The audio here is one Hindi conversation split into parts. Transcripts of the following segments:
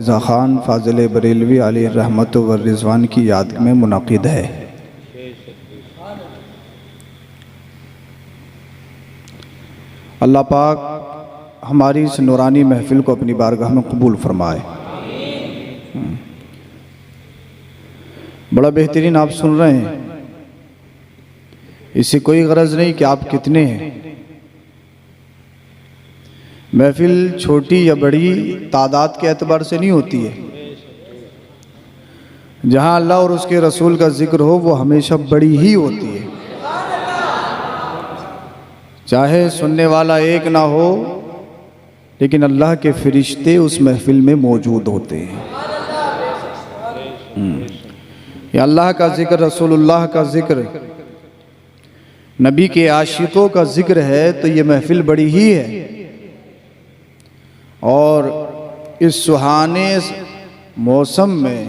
रज़ा ख़ान फ़ाज़िल बरेलवी अलैहि रहमत व रिज़वान की याद में मुनाक़िद है। अल्लाह पाक हमारी इस नूरानी महफ़िल को अपनी बारगाह में कबूल फ़रमाए। बड़ा बेहतरीन आप सुन रहे हैं, इससे कोई गरज नहीं कि आप कितने हैं। महफिल छोटी या बड़ी तादाद के एतबार से नहीं होती है। जहाँ अल्लाह और उसके रसूल का जिक्र हो वो हमेशा बड़ी ही होती है, चाहे सुनने वाला एक ना हो, लेकिन अल्लाह के फरिश्ते उस महफिल में मौजूद होते हैं। या अल्लाह का जिक्र, रसूलुल्लाह का जिक्र, नबी के आशिकों का जिक्र है तो ये महफिल बड़ी ही है। और इस सुहाने मौसम में,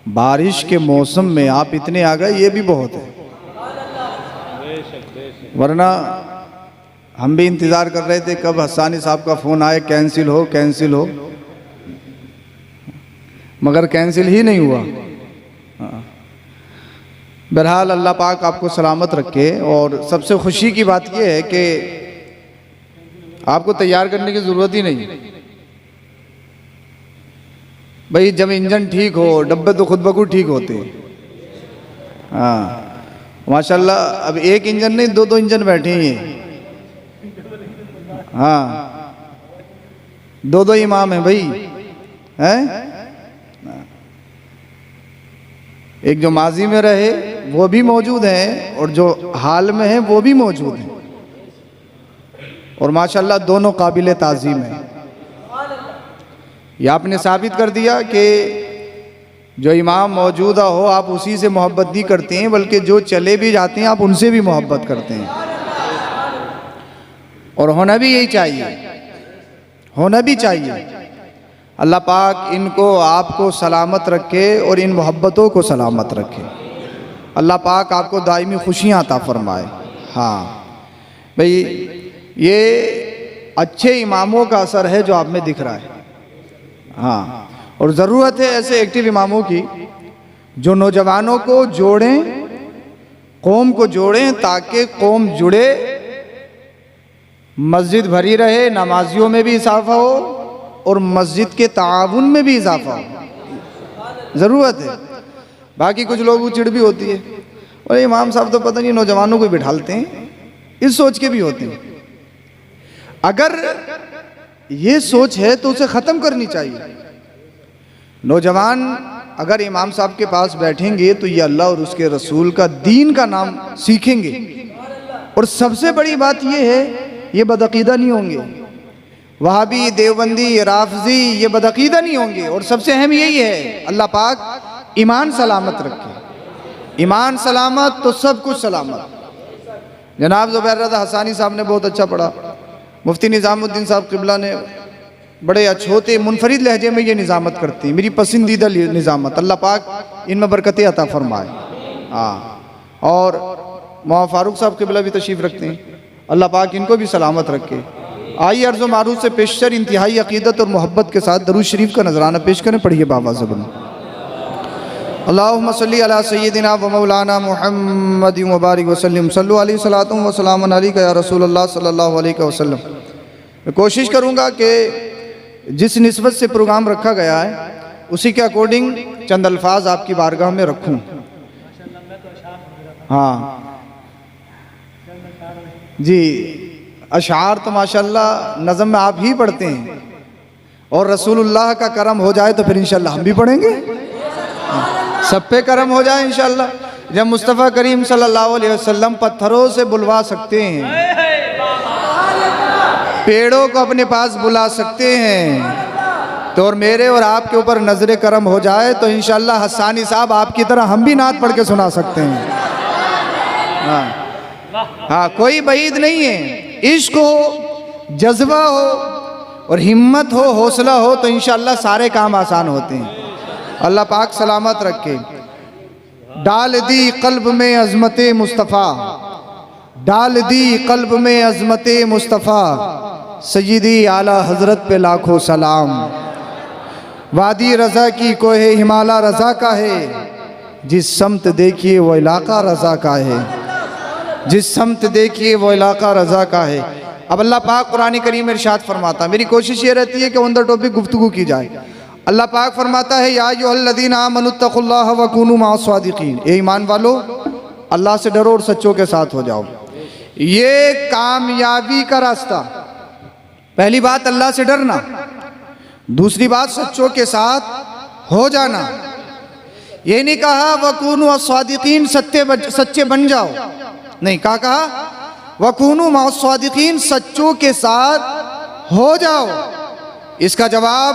बारिश के मौसम में आप इतने आ गए, ये भी बहुत है। वरना हम भी इंतज़ार कर रहे थे कब हसानी साहब का फ़ोन आए, कैंसिल हो कैंसिल हो, मगर कैंसिल ही नहीं हुआ। बहरहाल अल्लाह पाक आपको सलामत रखे। और सबसे खुशी की बात यह है कि आपको तैयार करने की ज़रूरत ही नहीं भाई। जब इंजन ठीक हो, डब्बे तो खुद ब खुद ठीक होते हैं। हाँ माशाल्लाह, अब एक इंजन नहीं, दो इंजन बैठे हैं। हाँ, दो इमाम हैं भाई, हैं? एक जो माजी में रहे वो भी मौजूद हैं, और जो हाल में है वो भी मौजूद हैं। और माशाल्लाह दोनों काबिल ताज़ीम हैं। ये आपने साबित कर दिया कि जो इमाम मौजूदा हो आप उसी से मोहब्बत नहीं करते हैं, बल्कि जो चले भी जाते हैं आप उनसे भी मोहब्बत करते हैं। और होना भी यही चाहिए, होना भी चाहिए। अल्लाह पाक इनको आपको सलामत रखे और इन मोहब्बतों को सलामत रखे। अल्लाह पाक आपको दायमी खुशियाँ अता फरमाए। हाँ भाई, ये अच्छे इमामों का असर है जो आप में दिख रहा है। हाँ, और ज़रूरत है ऐसे एक्टिव इमामों की जो नौजवानों को जोड़ें, कौम को जोड़ें, ताकि कौम जुड़े, मस्जिद भरी रहे, नमाजियों में भी इजाफा हो और मस्जिद के ताउन में भी इजाफा हो। ज़रूरत है। बाकी कुछ लोगों की चिड़ भी होती है, और इमाम साहब तो पता नहीं नौजवानों को बिठालते हैं, इस सोच के भी होते हैं। अगर ये सोच है तो उसे ख़त्म करनी चाहिए। नौजवान अगर इमाम साहब के पास बैठेंगे तो ये अल्लाह और उसके रसूल का, दीन का नाम सीखेंगे। और सबसे बड़ी बात ये है, ये बदअकीदा नहीं होंगे। वहाबी, देवबंदी, राफजी ये बदअकीदा नहीं होंगे। और सबसे अहम यही है, अल्लाह पाक ईमान सलामत रखे। ईमान सलामत तो सब कुछ सलामत। जनाब ज़ुबैर रज़ा हसानी साहब ने बहुत अच्छा पढ़ा, मुफ्ती निज़ामुद्दीन साहब क़िबला ने बड़े अछोते मुनफरिद लहजे में ये निज़ामत करती हैं, मेरी पसंदीदा निज़ामत। अल्लाह पाक इनमें बरकतें अता फरमाए। हाँ, और मौलाना फ़ारूक साहब क़िबला भी तशरीफ़ रखते हैं, अल्लाह पाक इनको भी सलामत रखे। आइए अर्ज़ मारूफ से पेशतर इंतहाई अक़ीदत और मोहब्बत के साथ दरूद शरीफ का नजराना पेश करें। पढ़िए बाबा ज़बान। अल्लाहुम्मा सल्ली अला सय्यिदिना व मौलाना मुहम्मदिन व बारिक वसल्लिम सल्लु अलैहि सलातुम व सलामुन अलैका या रसूलल्लाह सल्लल्लाहु अलैहि वसल्लम। मैं कोशिश करूँगा कि जिस निस्बत से प्रोग्राम रखा गया है उसी के अकॉर्डिंग चंद अल्फाज आपकी बारगाह में रखूँ। हाँ जी, अशार तो माशाल्लाह नज़म में आप ही पढ़ते हैं, और रसूलुल्लाह का करम हो जाए तो फिर इंशाल्लाह हम भी पढ़ेंगे। सब पे करम हो जाए इंशाल्लाह। जब मुस्तफ़ा करीम सल्लल्लाहु अलैहि वसल्लम पत्थरों से बुलवा सकते हैं, पेड़ों को अपने पास बुला सकते हैं, तो और मेरे और आपके ऊपर नजर करम हो जाए तो इंशाल्लाह हसानी साहब आपकी तरह हम भी नात पढ़ के सुना सकते हैं। हाँ, कोई बईद नहीं है। इश्क हो, जज्बा हो और हिम्मत हो, हौसला हो तो इंशाल्लाह सारे काम आसान होते हैं। अल्लाह पाक सलामत रखे। डाल दी कल्ब में अज़मते मुस्तफ़ा, डाल दी कल्ब में अज़मते मुस्तफ़ा, सय्यदी आला हज़रत पे लाखों सलाम। वादी रज़ा की कोहे हिमालय रज़ा का है, जिस समत देखिए वो इलाका रज़ा का है, जिस समत देखिए वो इलाका रज़ा का है। अब अल्लाह पाक कुरान करीम में इरशाद फरमाता है, मेरी कोशिश ये रहती है कि ऑन द टॉपिक गुफ्तगू की जाए। अल्लाह पाक फरमाता है, या अय्युहल्लज़ीना आमनुत्तक़ुल्लाह व कूनू मअस-सादिक़ीन, ए ईमान वालो अल्लाह से डरो और सच्चों के साथ हो जाओ। ये कामयाबी का रास्ता। पहली बात अल्लाह से डरना, दूसरी बात सच्चों के साथ हो जाना। ये नहीं कहा वकूनू अस्वादिकीन, सच्चे बन जाओ, नहीं कहा वकूनू मअस-सादिकीन, सच्चों के साथ हो जाओ। इसका जवाब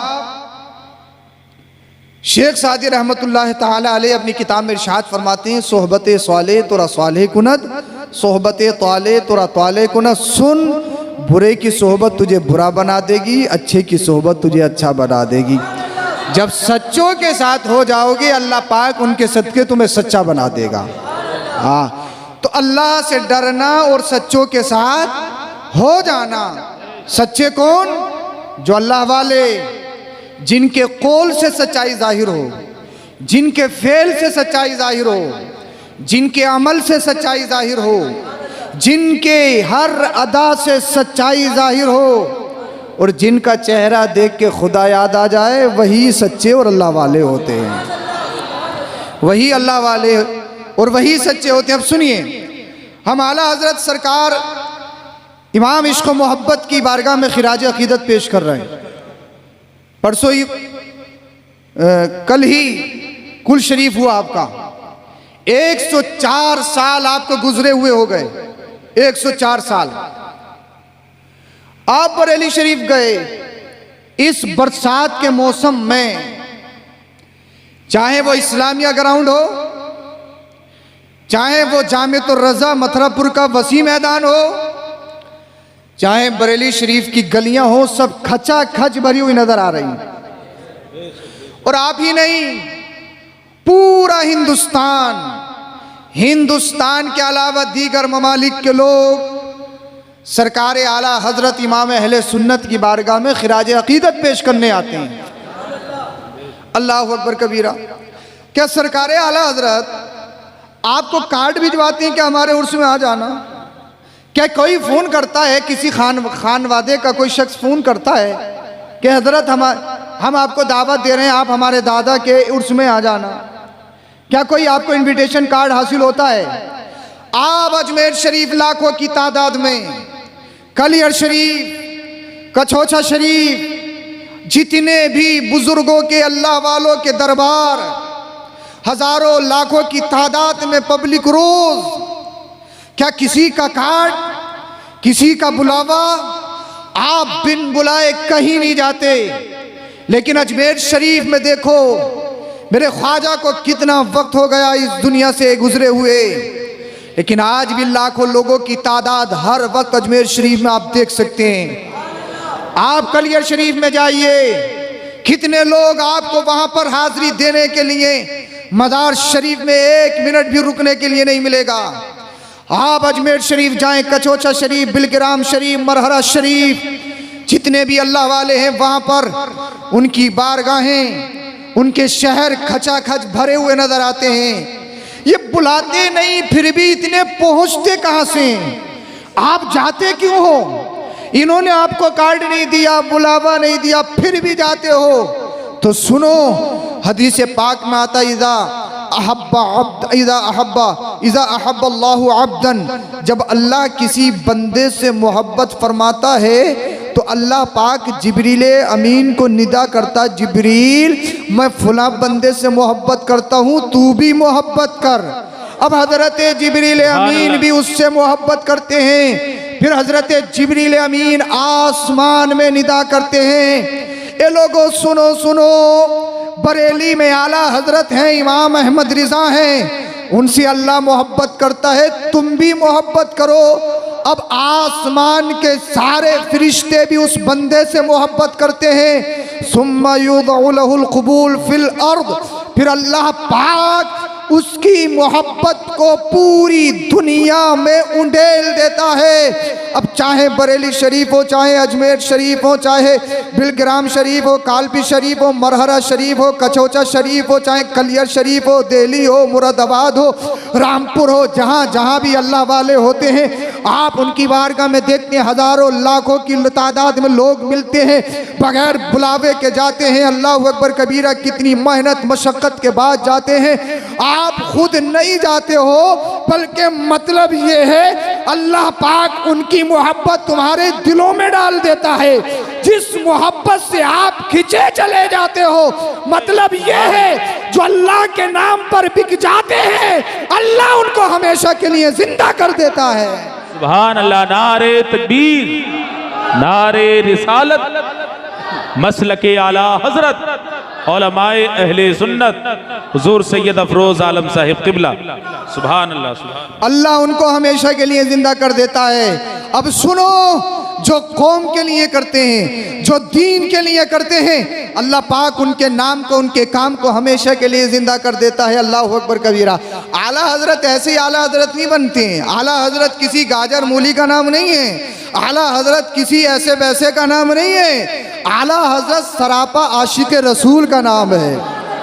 शेख सादी रहमतुल्लाह ताला अलैह अपनी किताब में इरशाद फरमाते हैं, सोहबत स्वाले तोरा स्वाले कुनद, सोहबत ताले तोरा ताले कुनद। सुन, बुरे की सोहबत तुझे बुरा बना देगी, अच्छे की सोहबत तुझे अच्छा बना देगी। जब सच्चों के साथ हो जाओगे अल्लाह पाक उनके सदके तुम्हें सच्चा बना देगा। हाँ, तो अल्लाह से डरना और सच्चों के साथ हो जाना। सच्चे कौन? जो अल्लाह वाले, जिनके कौल से सच्चाई जाहिर हो, जिनके फेल से सच्चाई जाहिर हो, जिनके अमल से सच्चाई जाहिर हो, जिनके हर अदा से सच्चाई जाहिर हो, और जिनका चेहरा देख के खुदा याद आ जाए, वही सच्चे और अल्लाह वाले होते हैं। वही अल्लाह वाले और वही सच्चे होते हैं। अब सुनिए, हम आला हजरत सरकार इमाम इश्क मोहब्बत की बारगाह में खिराज अकीदत पेश कर रहे हैं। परसों ही कल ही कुल शरीफ हुआ आपका। 104 साल आपको गुजरे हुए हो गए, 104 साल। आप बरेली शरीफ गए इस बरसात के मौसम में, चाहे वो इस्लामिया ग्राउंड हो, चाहे वो जामिअतुर रज़ा मथुरापुर का वसी मैदान हो, चाहे बरेली शरीफ की गलियां हो, सब खचा खच भरी हुई नजर आ रही। और आप ही नहीं, पूरा हिंदुस्तान के अलावा दीगर ममालिक के लोग सरकार आला हजरत इमाम अहले सुन्नत की बारगाह में खिराज अकीदत पेश करने आते हैं। अल्लाह अकबर कबीरा। क्या सरकार आला हजरत आपको कार्ड भिजवाते हैं कि हमारे उर्स में आ जाना? क्या कोई फ़ोन करता है, किसी खानवादे का कोई शख्स फ़ोन करता है कि हजरत हम आपको दावत दे रहे हैं, आप हमारे दादा के उर्स में आ जाना? क्या कोई आपको इनविटेशन कार्ड हासिल होता है? आप अजमेर शरीफ लाखों की तादाद में, कलियर शरीफ, कछोछा शरीफ, जितने भी बुजुर्गों के अल्लाह वालों के दरबार, हजारों लाखों की तादाद में पब्लिक रोज, क्या किसी का कार्ड, किसी का बुलावा? आप बिन बुलाए कहीं नहीं जाते। लेकिन अजमेर शरीफ में देखो, मेरे ख्वाजा को कितना वक्त हो गया इस दुनिया से गुजरे हुए, लेकिन आज भी लाखों लोगों की तादाद हर वक्त अजमेर शरीफ में आप देख सकते हैं। आप कलियर शरीफ में जाइए, कितने लोग आपको वहां पर हाजिरी देने के लिए मजार शरीफ में 1 मिनट भी रुकने के लिए नहीं मिलेगा। आप अजमेर शरीफ जाएं, कछोछा शरीफ, बिलग्राम शरीफ, मरहरा शरीफ, जितने भी अल्लाह वाले हैं वहां पर उनकी बारगाहें, उनके शहर खचाखच भरे हुए नजर आते हैं। ये बुलाते नहीं, फिर भी इतने पहुंचते कहां से? आप जाते क्यों हो? इन्होंने आपको कार्ड नहीं दिया, बुलावा नहीं दिया, फिर भी जाते हो। तो सुनो, हदीस पाक में आता, इज़ा अहब्बल्लाहु अब्दन, जब अल्लाह किसी बंदे से मोहब्बत फरमाता है तो अल्लाह पाक जिब्रील अमीन को निदा करता, जिब्रील मैं फुला बंदे से मोहब्बत करता हूँ, तू भी मोहब्बत कर। अब हजरत जिब्रील अमीन भी उससे मोहब्बत करते हैं। फिर हजरत जिब्रील अमीन आसमान में निदा करते हैं, ए लोगों सुनो सुनो, बरेली में आला हजरत हैं, इमाम अहमद रिजा हैं, उनसे अल्लाह मोहब्बत करता है, तुम भी मोहब्बत करो। अब आसमान के सारे फरिश्ते भी उस बंदे से मोहब्बत करते हैं। सुम्मा युदउ लहुल क़बूल फिल अर्द, फिर अल्लाह पाक उसकी मोहब्बत को पूरी दुनिया में उंडेल देता है। अब चाहे बरेली शरीफ हो, चाहे अजमेर शरीफ हो, चाहे बिलग्राम शरीफ हो, कालपी शरीफ हो, मरहरा शरीफ हो, कचौचा शरीफ हो, चाहे कलियर शरीफ हो, दिल्ली हो, मुरादाबाद हो, रामपुर हो, जहाँ जहाँ भी अल्लाह वाले होते हैं आप उनकी बारगाह में देखते हैं हज़ारों लाखों की तादाद में लोग मिलते हैं, बगैर बुलावे के जाते हैं। अल्लाह अकबर कबीरा, कितनी मेहनत मशक्क़त के बाद जाते हैं। आप खुद नहीं जाते हो, बल्कि मतलब ये है अल्लाह पाक उनकी मोहब्बत तुम्हारे दिलों में डाल देता है। जिस मोहब्बत से आप खिंचे चले जाते हो, मतलब ये है जो अल्लाह के नाम पर बिक जाते हैं अल्लाह उनको हमेशा के लिए जिंदा कर देता है। सुभान अल्लाह। नारे तकबीर, नारे रिसालत, मसलके आला हजरत उलमाए अहले सुन्नत हुजूर सैयद अफरोज आलम साहिब किबला। सुभान अल्लाह, सुभान अल्लाह उनको हमेशा के लिए जिंदा कर देता है। अब सुनो, जो कौम के लिए करते हैं, जो दीन के लिए करते हैं, अल्लाह पाक उनके नाम को, उनके काम को हमेशा के लिए जिंदा कर देता है। अल्लाह अकबर कबीरा। आला हजरत ऐसे ही आला हजरत नहीं बनते हैं। आला हजरत किसी गाजर मूली का नाम नहीं है। आला हजरत किसी ऐसे वैसे का नाम नहीं है। आला हजरत सरापा आशिक रसूल का नाम है।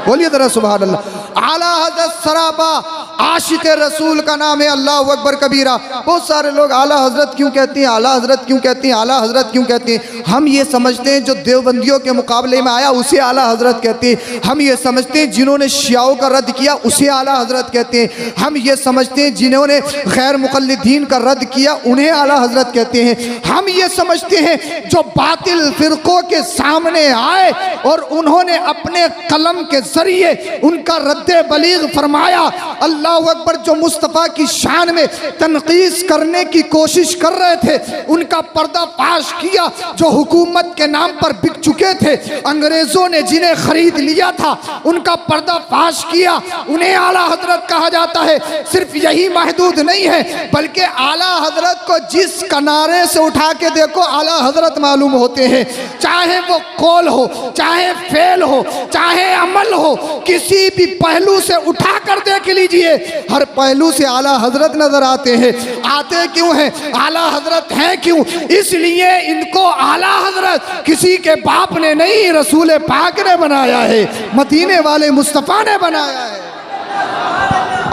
बोलिए जरा सुभान अल्लाह। आला हजरत सरापा आशिक रसूल का नाम है। अल्लाह अकबर कबीरा। बहुत सारे लोग आला हजरत क्यों कहते हैं, आला हजरत क्यों कहते हैं, आला हजरत क्यों कहते हैं। हम ये समझते हैं जो देवबंदियों के मुकाबले में आया उसे आला हजरत कहते हैं। हम ये समझते हैं जिन्होंने शियाओं का रद्द किया उसे आला हजरत कहते हैं। हम ये समझते हैं जिन्होंने गैर मुक़ल्लिदीन का रद्द किया उन्हें आला हजरत कहते हैं। हम ये समझते हैं जो बातिल फिरकों के सामने आए और उन्होंने अपने कलम के जरिए उनका रद्द बलीग फरमाया। अल्लाह अकबर, जो मुस्तफ़ा की शान में तनकीस करने की कोशिश कर रहे थे उनका पर्दा फाश किया। जो हुकूमत के नाम पर बिक चुके थे, अंग्रेजों ने जिन्हें खरीद लिया था उनका पर्दा फाश किया। उन्हें आला हजरत कहा जाता है। सिर्फ यही महदूद नहीं है, बल्कि आला हजरत को जिस किनारे से उठा के देखो आला हजरत मालूम होते हैं। चाहे वो कौल हो, चाहे फेल हो, चाहे अमल हो, किसी भी पहलू से उठा कर देख लीजिए, हर पहलू से आला हजरत नजर आते हैं। आते क्यों हैं? आला हजरत हैं क्यों? इसलिए इनको आला हजरत किसी के बाप ने नहीं, रसूल पाक ने बनाया है, मदीने वाले मुस्तफ़ा ने बनाया है।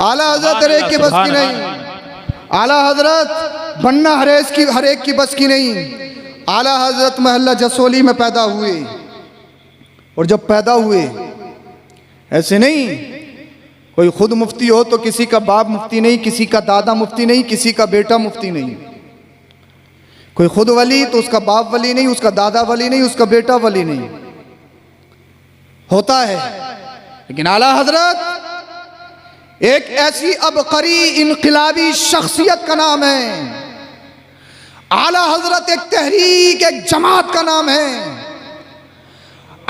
आला हजरत हर एक की बस की नहीं। आला हजरत बनना हर एक की बस की नहीं। आला हजरत महल्ला जसोली में पैदा हुए, और जब पैदा हुए ऐसे नहीं कोई खुद मुफ्ती हो तो किसी का बाप मुफ्ती नहीं, किसी का दादा मुफ्ती नहीं, किसी का बेटा मुफ्ती नहीं। कोई खुद वली तो उसका बाप वली नहीं, उसका दादा वली नहीं, उसका बेटा वली नहीं होता है। लेकिन आला हजरत एक ऐसी अबकरी इनकलाबी शख्सियत का नाम है। आला हजरत एक तहरीक, एक जमात का नाम है।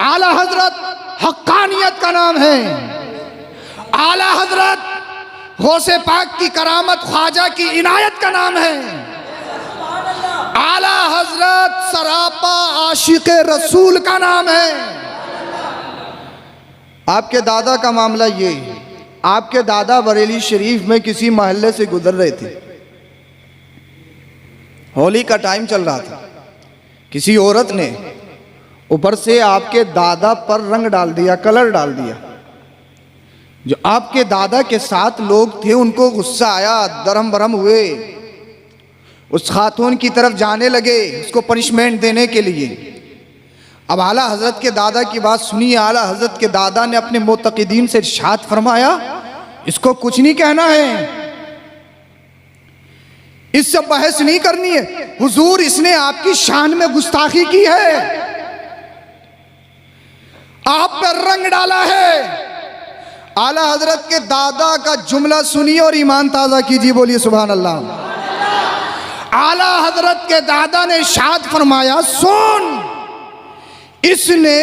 आला हजरत हक्कानियत का नाम है। आला हजरत गौसे पाक की करामत, ख्वाजा की इनायत का नाम है। आला हजरत सरापा आशिक रसूल का नाम है। आपके दादा का मामला ये, आपके दादा बरेली शरीफ में किसी मोहल्ले से गुजर रहे थे। होली का टाइम चल रहा था। किसी औरत ने ऊपर से आपके दादा पर रंग डाल दिया, कलर डाल दिया। जो आपके दादा के साथ लोग थे उनको गुस्सा आया, दरम बरम हुए, उस खातून की तरफ जाने लगे उसको पनिशमेंट देने के लिए। अब आला हजरत के दादा की बात सुनिए। आला हजरत के दादा ने अपने मोतक़िदीन से इरशाद फरमाया, इसको कुछ नहीं कहना है, इससे बहस नहीं करनी है। हुजूर, इसने आपकी शान में गुस्ताखी की है, आप पर रंग डाला है। आला हजरत के दादा का जुमला सुनिए और ईमान ताज़ा कीजिए। बोलिए सुभान अल्लाह। आला हजरत के दादा ने इरशाद फरमाया, सुन, इसने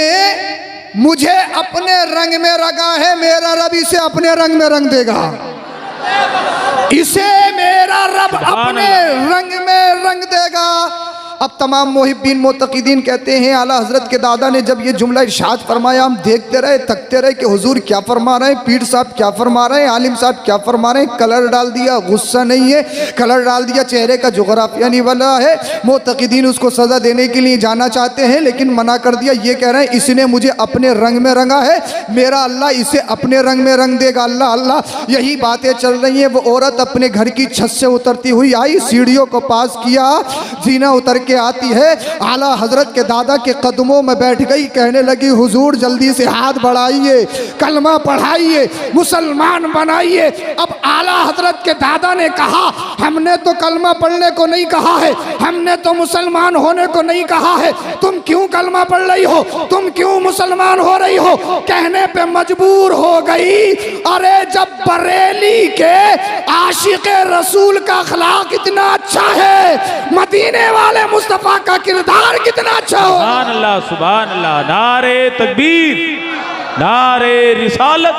मुझे अपने रंग में रंगा है, मेरा रब इसे अपने रंग में रंग देगा। इसे मेरा रब अपने रंग में रंग देगा। अब तमाम मुहिब्बीन मुतक़िदीन कहते हैं आला हज़रत के दादा ने जब ये जुमला इरशाद फरमाया, हम देखते रहे, थकते रहे कि हुजूर क्या फरमा रहे हैं, पीर साहब क्या फरमा रहे हैं, आलिम साहब क्या फरमा रहे हैं। कलर डाल दिया, गुस्सा नहीं है, कलर डाल दिया, चेहरे का जोग्राफिया नहीं वाला है। मुतक़िदीन उसको सज़ा देने के लिए जाना चाहते हैं लेकिन मना कर दिया। ये कह रहे हैं इसने मुझे अपने रंग में रंगा है, मेरा अल्लाह इसे अपने रंग में रंग देगा। अल्लाह अल्लाह यही बातें चल रही हैं। वो औरत अपने घर की छत से उतरती हुई आई, सीढ़ियों को पास किया, जीना उतर के आती है, आला हजरत के दादा के कदमों में बैठ गई, कहने लगी हुजूर जल्दी से हाथ बढ़ाइए, कलमा पढ़ाइए, मुसलमान बनाइए। अब आला हजरत के दादा ने कहा हमने तो कलमा पढ़ने को नहीं कहा है, हमने तो मुसलमान होने को नहीं कहा है, तुम क्यों कलमा पढ़ रही हो, तुम क्यों मुसलमान हो रही हो। कहने पे मजबूर हो गई, अरे जब बरेली के आशिक़े रसूल का अखलाक इतना अच्छा है, मदीने वाले मुस्तफ़ा का किरदार कितना अच्छा हो। सुभान अल्लाह, सुभान अल्लाह। नारे तकबीर, नारे रिसालत,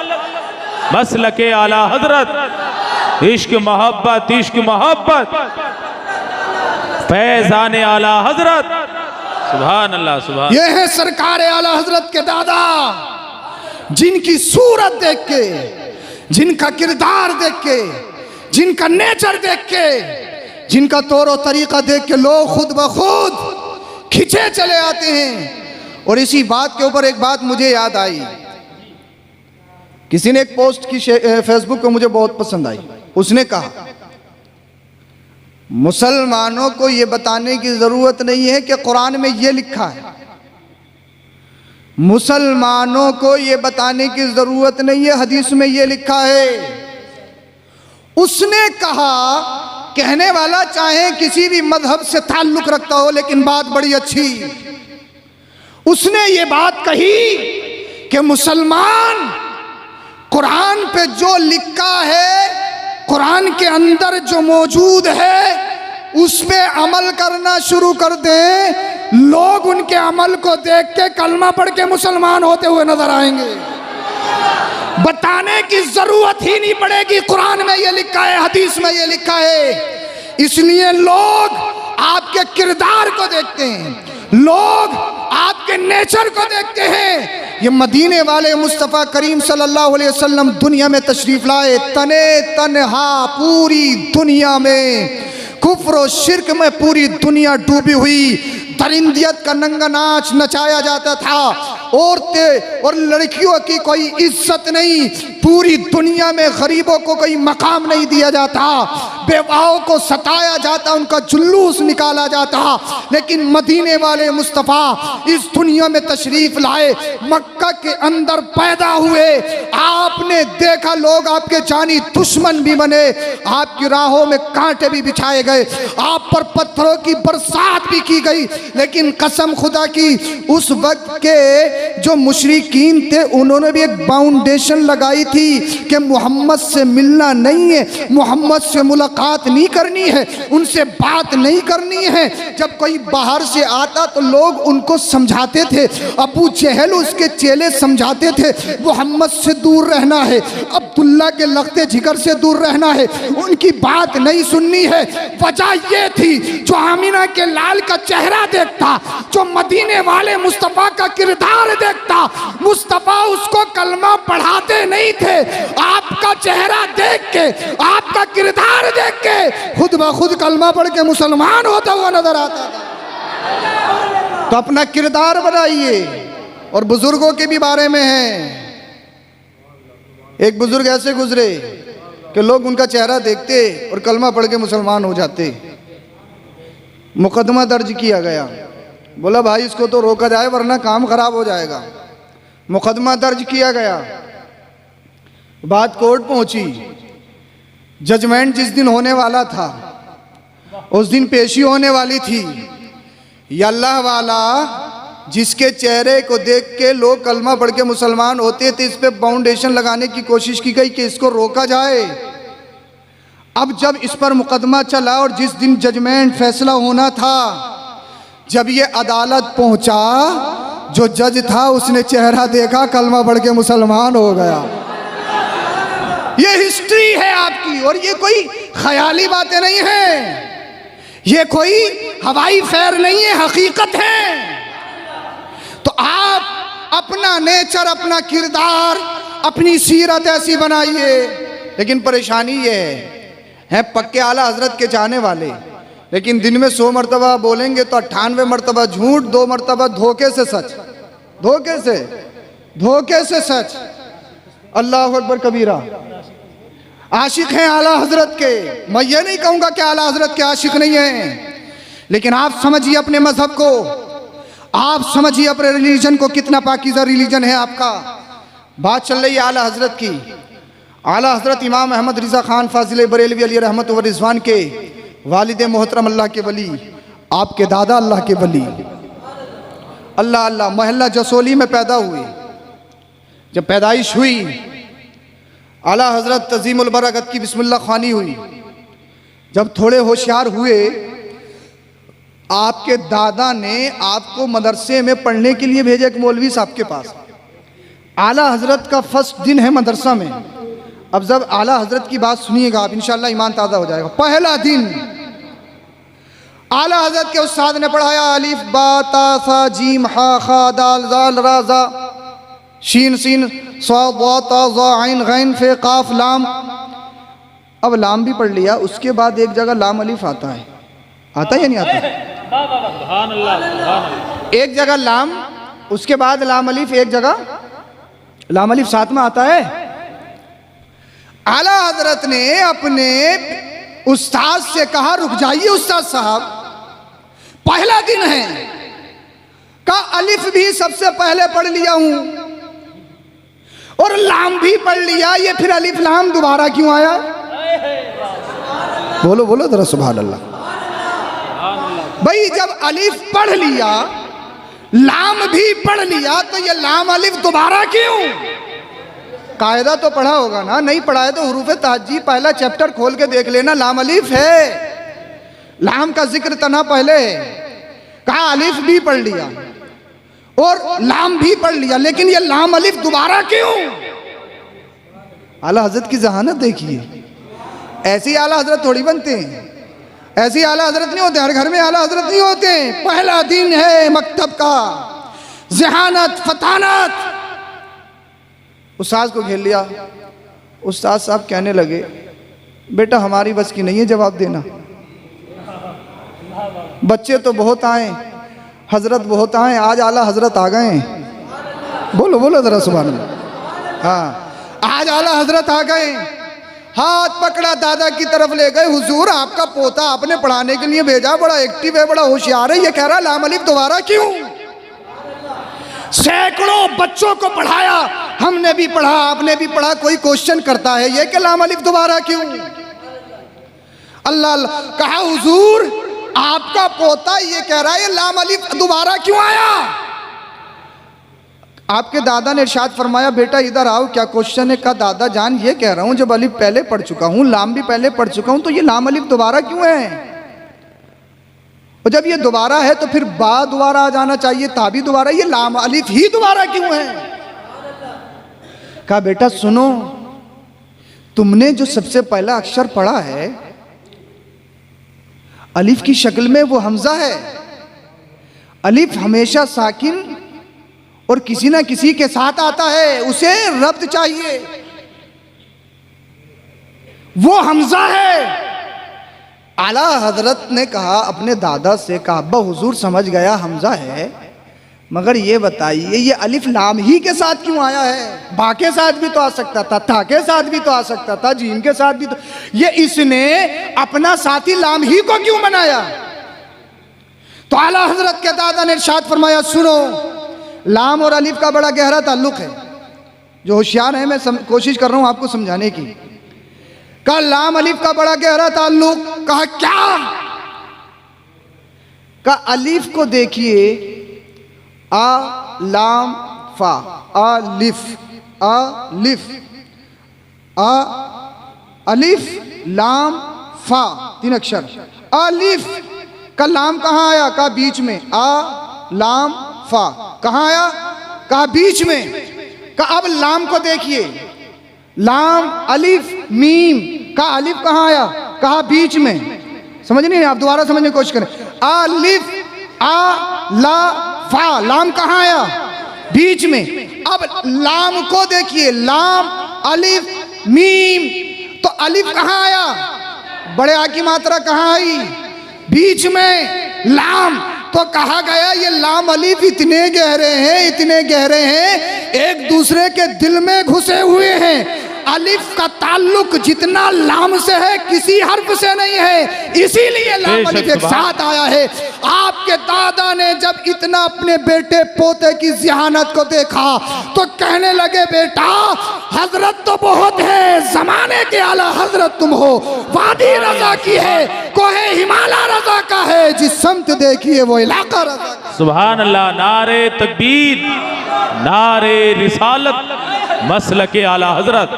मसलके आला हजरत, इश्क मोहब्बत, इश्क मोहब्बत, फैज़ाने आला हजरत। सुभान अल्लाह, सुभान। ये है सरकार आला हजरत के दादा, जिनकी सूरत देख के, जिनका किरदार देख के, जिनका नेचर देख के, जिनका तौर तरीका देख के लोग खुद ब खुद खिंचे चले आते हैं। और इसी बात के ऊपर एक बात मुझे याद आई, किसी ने एक पोस्ट की फेसबुक पे, मुझे बहुत पसंद आई। उसने कहा मुसलमानों को यह बताने की जरूरत नहीं है कि कुरान में यह लिखा है, मुसलमानों को यह बताने की जरूरत नहीं है हदीस में यह लिखा है। उसने कहा, कहने वाला चाहे किसी भी मजहब से ताल्लुक रखता हो, लेकिन बात बड़ी अच्छी, उसने ये बात कही कि मुसलमान कुरान पे जो लिखा है, कुरान के अंदर जो मौजूद है, उस पे अमल करना शुरू कर दें, लोग उनके अमल को देख के कलमा पढ़ के मुसलमान होते हुए नजर आएंगे। बताने की जरूरत ही नहीं पड़ेगी, कुरान में ये लिखा है, हदीस में ये लिखा है। इसलिए लोग आपके किरदार को देखते हैं, लोग आपके नेचर को देखते हैं। ये मदीने वाले मुस्तफ़ा करीम सल्लल्लाहु अलैहि वसल्लम दुनिया में तशरीफ लाए, तने तन्हा पूरी दुनिया में कुफ्र और शिर्क में पूरी दुनिया डूबी हुई, दरिंदियत का नंगा नाच नचाया जाता था, औरतें और लड़कियों की कोई इज्जत नहीं, पूरी दुनिया में गरीबों को कोई मकाम नहीं दिया जाता, बेवाओं को सताया जाता, उनका जुलूस निकाला जाता। लेकिन मदीने वाले मुस्तफ़ा इस दुनिया में तशरीफ लाए, मक्का के अंदर पैदा हुए, आपने देखा लोग आपके जानी दुश्मन भी बने, आपकी राहों में कांटे भी बिछाए गए, आप पर पत्थरों की बरसात भी की गई। लेकिन कसम खुदा की, उस वक्त के जो मुशरिकीन थे उन्होंने भी एक बाउंडेशन लगाई थी कि मोहम्मद से मिलना नहीं है, मोहम्मद से मुलाकात नहीं करनी है, उनसे बात नहीं करनी है। जब कोई बाहर से आता तो लोग उनको समझाते थे, अबू जहल उसके चेले समझाते थे मोहम्मद से दूर रहना है, अब्दुल्ला के लख्ते जिगर से दूर रहना है, उनकी बात नहीं सुननी है। वजह यह थी, जो आमिना के लाल का चेहरा देखता, जो मदीने वाले मुस्तफ़ा का किरदार देखता, मुस्तफ़ा उसको कलमा पढ़ाते नहीं थे, आपका चेहरा देख के, आपका किरदार देख के खुद ब खुद कलमा पढ़ के मुसलमान होता हुआ नजर आता था। तो अपना किरदार बनाइए। और बुजुर्गों के भी बारे में है, एक बुजुर्ग ऐसे गुजरे कि लोग उनका चेहरा देखते और कलमा पढ़ के मुसलमान हो जाते। मुकदमा दर्ज किया गया, बोला भाई इसको तो रोका जाए वरना काम खराब हो जाएगा। मुकदमा दर्ज किया गया, बात कोर्ट पहुंची, जजमेंट जिस दिन होने वाला था उस दिन पेशी होने वाली थी। या अल्लाह वाला जिसके चेहरे को देख के लोग कलमा पढ़ के मुसलमान होते थे, इस पे बाउंडेशन लगाने की कोशिश की गई कि इसको रोका जाए। अब जब इस पर मुकदमा चला और जिस दिन जजमेंट फैसला होना था, जब ये अदालत पहुंचा, जो जज था उसने चेहरा देखा, कलमा पढ़ के मुसलमान हो गया। ये हिस्ट्री है आपकी, और ये कोई ख्याली बातें नहीं है, ये कोई हवाई फेर नहीं है, हकीकत है। तो आप अपना नेचर, अपना किरदार, अपनी सीरत ऐसी बनाइए। लेकिन परेशानी ये है पक्के आला हजरत के चाहने वाले, लेकिन दिन में 100 मरतबा बोलेंगे तो 98 मरतबा झूठ, 2 मरतबा धोखे से सच, धोखे से सच। अल्लाह अकबर कबीरा। आशिक हैं आला हजरत के। मैं ये नहीं कहूंगा कि आला हजरत के आशिक नहीं हैं, लेकिन आप समझिए अपने मजहब को, आप समझिए अपने रिलीजन को, कितना पाकीज़ा रिलीजन है आपका। बात चल रही है आला हजरत की। आला हजरत इमाम अहमद रिज़ा खान फाजिल बरेलवी अलैहि रहमत व रिज़वान के वालिद मोहतरम अल्लाह के वली, आपके दादा अल्लाह के वली, अल्लाह अल्लाह, मोहल्ला जसोली में पैदा हुए। जब पैदाइश हुई, आला हजरत तज़ीमुल बरकत की बिस्मिल्लाह ख़ानी हुई। जब थोड़े होशियार हुए, आपके दादा ने आपको मदरसे में पढ़ने के लिए भेजा, एक मौलवी साहब के पास। आला हजरत का फर्स्ट दिन है मदरसा में। अब जब आला हजरत की बात सुनिएगा आप, इंशाअल्लाह ईमान ताज़ा हो जाएगा। पहला दिन आला हजरत के उस्ताद ने पढ़ाया अलिफ बा ता सा जीम हा खा दाल जाल रा जा शीन सीन स्वाद वा ता ज़ा आइन गैन फे काफ लाम। अब लाम भी पढ़ लिया, उसके बाद एक जगह लाम अलिफ आता है, आता है या नहीं आता? एक जगह लाम, उसके बाद लाम अलिफ, एक जगह लाम अलिफ साथ में आता है। आला हजरत ने अपने उस्ताद से कहा, रुक जाइए उस्ताद साहब, पहला दिन है, का अलिफ भी सबसे पहले पढ़ लिया हूं और लाम भी पढ़ लिया, ये फिर अलिफ लाम दोबारा क्यों आया? बोलो बोलो जरा सुभान अल्लाह। भाई जब अलिफ पढ़ लिया, लाम भी पढ़ लिया, तो ये लाम अलिफ दोबारा क्यों? कायदा तो पढ़ा होगा ना, नहीं पढ़ा है तो हुरूफ ताजी पहला चैप्टर खोल के देख लेना, लाम अलिफ है। लाम का जिक्र तना पहले कहा, अलिफ भी पढ़ लिया और लाम भी पढ़ लिया, लेकिन ये लाम अलिफ दोबारा क्यों? आला हजरत की जहानत देखिए। ऐसे आला हजरत थोड़ी बनते हैं, ऐसे आला हजरत नहीं होते, हर घर में आला हजरत नहीं होते। पहला दिन है मकतब का, जहानत फतानत। उस्ताद को घेर लिया। उस्ताद साहब कहने लगे, बेटा हमारी बस की नहीं है जवाब देना, बच्चे तो बहुत आए, हजरत बहुत आए, आज आला हजरत आ गए। बोलो बोलो जरा सुभान अल्लाह। हाँ, आज आला हजरत आ गए। हाथ पकड़ा, दादा की तरफ ले गए, हुजूर आपका पोता आपने पढ़ाने के लिए भेजा, बड़ा एक्टिव है, बड़ा होशियार है, ये कह रहा लाम अलिफ दोबारा क्यों? सैकड़ों बच्चों को पढ़ाया, हमने भी पढ़ा, आपने भी पढ़ा, कोई क्वेश्चन करता है ये कि लाम अलिफ दोबारा क्यों? अल्लाह अल्लाह। कहा हुजूर आपका पोता ये कह रहा है लाम अलिफ दोबारा क्यों आया? आपके दादा ने इरशाद फरमाया, बेटा इधर आओ, क्या क्वेश्चन है? का दादा जान ये कह रहा हूं, जब अलिफ पहले पढ़ चुका हूं, लाम भी पहले पढ़ चुका हूं, तो ये लाम अलिफ दोबारा क्यों है? और जब ये दोबारा है तो फिर बा दोबारा आ जाना चाहिए, ता भी दोबारा, ये लाम अलिफ ही दोबारा क्यों है? कहा बेटा सुनो, तुमने जो सबसे पहला अक्षर पढ़ा है अलिफ की शक्ल में, वो हमजा है। अलिफ हमेशा साकिन और किसी ना किसी के साथ आता है, उसे रब्त चाहिए, वो हमजा है। आला हजरत ने कहा अपने दादा से, कहा अब्बा हुजूर समझ गया हमजा है, मगर ये बताइए ये अलिफ लाम ही के साथ क्यों आया है? बा के साथ भी तो आ सकता था, था के साथ भी तो आ सकता था, जीम के साथ भी तो, ये इसने अपना साथी लाम ही को क्यों बनाया? तो आला हजरत के दादा ने इरशाद फरमाया, सुनो, लाम और अलिफ का बड़ा गहरा ताल्लुक है। जो होशियार है, मैं कोशिश कर रहा हूं आपको समझाने की। कहा लाम अलिफ का बड़ा गहरा ताल्लुक। कहा क्या? कहा अलिफ को देखिए, आ लाम फा, अलिफ, अलिफ, आ अलिफ लाम फा, 3 अक्षर। अलिफ का लाम कहाँ आया? का बीच में, आ लाम फा कहाँ आया? कहा बीच में। कहा अब लाम को देखिए, लाम अलिफ मीम, का अलिफ कहाँ आया? कहा बीच में। समझ नहीं, आप दोबारा समझने की कोशिश करें। अलिफ आ ला फा, लाम कहाँ आया? बीच में। अब लाम को देखिए, लाम अलिफ मीम, तो अलिफ कहाँ आया? बड़े आ की मात्रा कहाँ आई? बीच में। लाम तो कहा गया ये लाम अलिफ इतने गहरे हैं, इतने गहरे हैं, एक दूसरे के दिल में घुसे हुए हैं। अलिफ का ताल्लुक जितना लाम से है किसी हर्फ से नहीं है, इसीलिए लाम अलिफ एक साथ आया है। आपके दादा ने जब इतना अपने बेटे पोते की जिहानत को देखा तो कहने लगे, बेटा हजरत तो बहुत है, जमाने के आला हजरत तुम हो, वादी रजा की है, कोहे हिमालय रजा का है, जिस समत देखिए वो इलाका रजा का। सुभान अल्लाह। नारे तकबीर, नारे रिसालत, मसलके आला हजरत,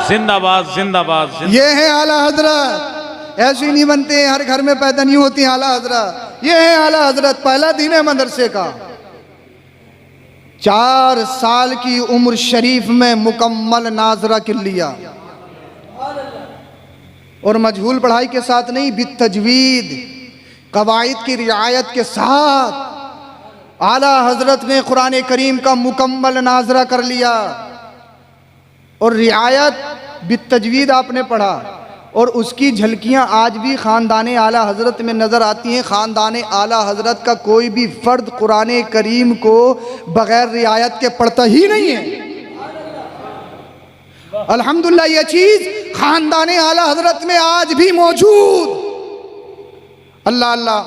जिंदाबाद जिंदाबाद जिंदाबाद। ये है आला हजरत, ऐसे ही नहीं बनते हैं, हर घर में पैदा नहीं होती आला हजरत। ये है आला हजरत। पहला दिन है मदरसे का। 4 साल की उम्र शरीफ में मुकम्मल नाजरा किल्लिया, और मजहूल पढ़ाई के साथ नहीं, बितजवीद कवायद की रियायत के साथ आला हजरत ने कुरान करीम का मुकम्मल नाजरा कर लिया। और रियायत बितजवीद आपने पढ़ा, और उसकी झलकियां आज भी ख़ानदान आला हजरत में नज़र आती हैं। ख़ानदान आला हजरत का कोई भी फ़र्द कुरान करीम को बग़ैर रियायत के पढ़ता ही नहीं है। अल्हम्दुलिल्लाह ये चीज़ ख़ानदान आला हजरत में आज भी मौजूद। अल्लाह अल्लाह।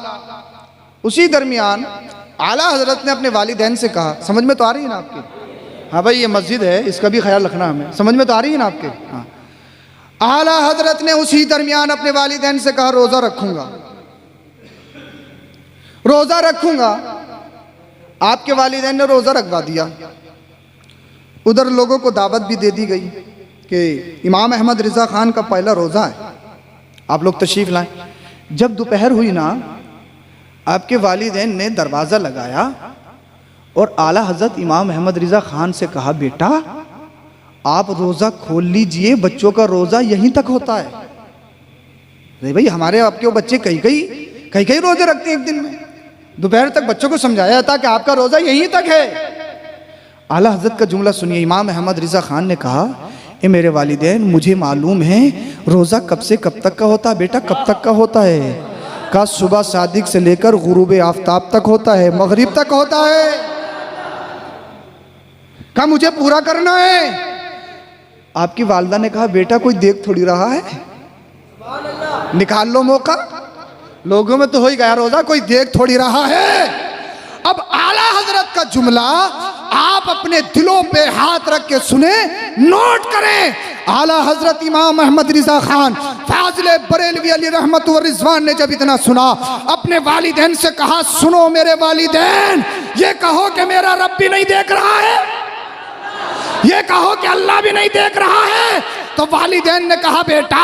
उसी दरमियान आला हजरत ने अपने वालिदैन से कहा, समझ में तो आ रही है ना आपके? हाँ भाई, ये मस्जिद है, इसका भी ख्याल रखना हमें, समझ में तो आ रही है ना आपके? हाँ। आला हजरत ने उसी दरमियान अपने वालिदैन से कहा, रोज़ा रखूंगा, रोज़ा रखूंगा। आपके वालिदैन ने रोज़ा रखवा दिया। उधर लोगों को दावत भी दे दी गई कि इमाम अहमद रिज़ा खान का पहला रोज़ा है, आप लोग तशरीफ़ लाएं। जब दोपहर हुई ना, आपके वालिदैन ने दरवाज़ा लगाया और आला हज़रत इमाम अहमद रिज़ा खान से कहा, बेटा आप रोज़ा खोल लीजिए, बच्चों का रोज़ा यहीं तक होता है। अरे भाई, हमारे आपके वो बच्चे कई रोज़े रखते हैं एक दिन में। दोपहर तक बच्चों को समझाया जाता कि आपका रोज़ा यहीं तक है। आला हज़रत का जुमला सुनिए। इमाम अहमद रिज़ा खान ने कहा, ए मेरे वालिदैन, मुझे मालूम है रोज़ा कब से कब तक का होता है। बेटा कब तक का होता है? कहा सुबह सादिक से लेकर गुरूब आफ्ताब तक होता है, मगरिब तक होता है। कहा मुझे पूरा करना है। आपकी वालदा ने कहा, बेटा कोई देख थोड़ी रहा है, निकाल लो मौका, लोगों में तो हो ही गया रोज़ा, कोई देख थोड़ी रहा है। अब आला हजरत का जुमला आप अपने दिलों पे हाथ रख के सुने, नोट करें। आला हजरत इमाम अहमद रिज़ा खान फाजिल बरेलवी अली रहमत व रिजवान ने जब इतना सुना, अपने वालिदैन से कहा, सुनो मेरे वालिदैन, ये कहो कि मेरा रब भी नहीं देख रहा है, ये कहो कि अल्लाह भी नहीं देख रहा है। तो वालिदैन ने कहा, बेटा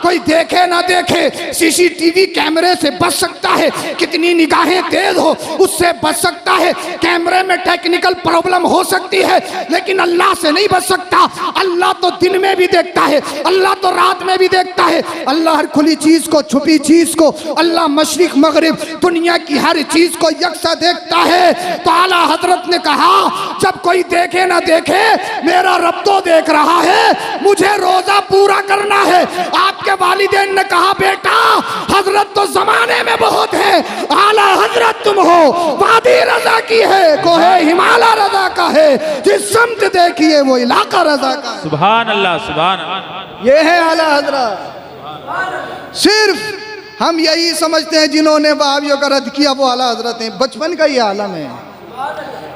कोई देखे ना देखे, सीसीटीवी कैमरे से बच सकता है, कितनी निगाहें तेज हो उससे बच सकता है, कैमरे में टेक्निकल प्रॉब्लम हो सकती है, लेकिन अल्लाह से नहीं बच सकता। अल्लाह तो दिन में भी देखता है, अल्लाह तो रात में भी देखता है। अल्लाह हर खुली चीज को, छुपी चीज को, अल्लाह मशरिक मगरिब दुनिया की हर चीज को यकसा देखता है। तो आला हजरत ने कहा, जब कोई देखे ना देखे, मेरा रब तो देख रहा है, मुझे रोजा पूरा करना है। आपके वालिदैन ने कहा, बेटा हजरत तो जमाने में बहुत है, आला हजरत तुम हो, वादी रजा की है, कोहे हिमालय रजा का है, जिस समत देखिए वो इलाका रजा का। सुभान अल्लाह, सुभान अल्लाह। ये है आला हजरत। सिर्फ हम यही समझते हैं जिन्होंने वहाबियों का रद्द किया वो आला हजरत हैं। बचपन का ये आलम है,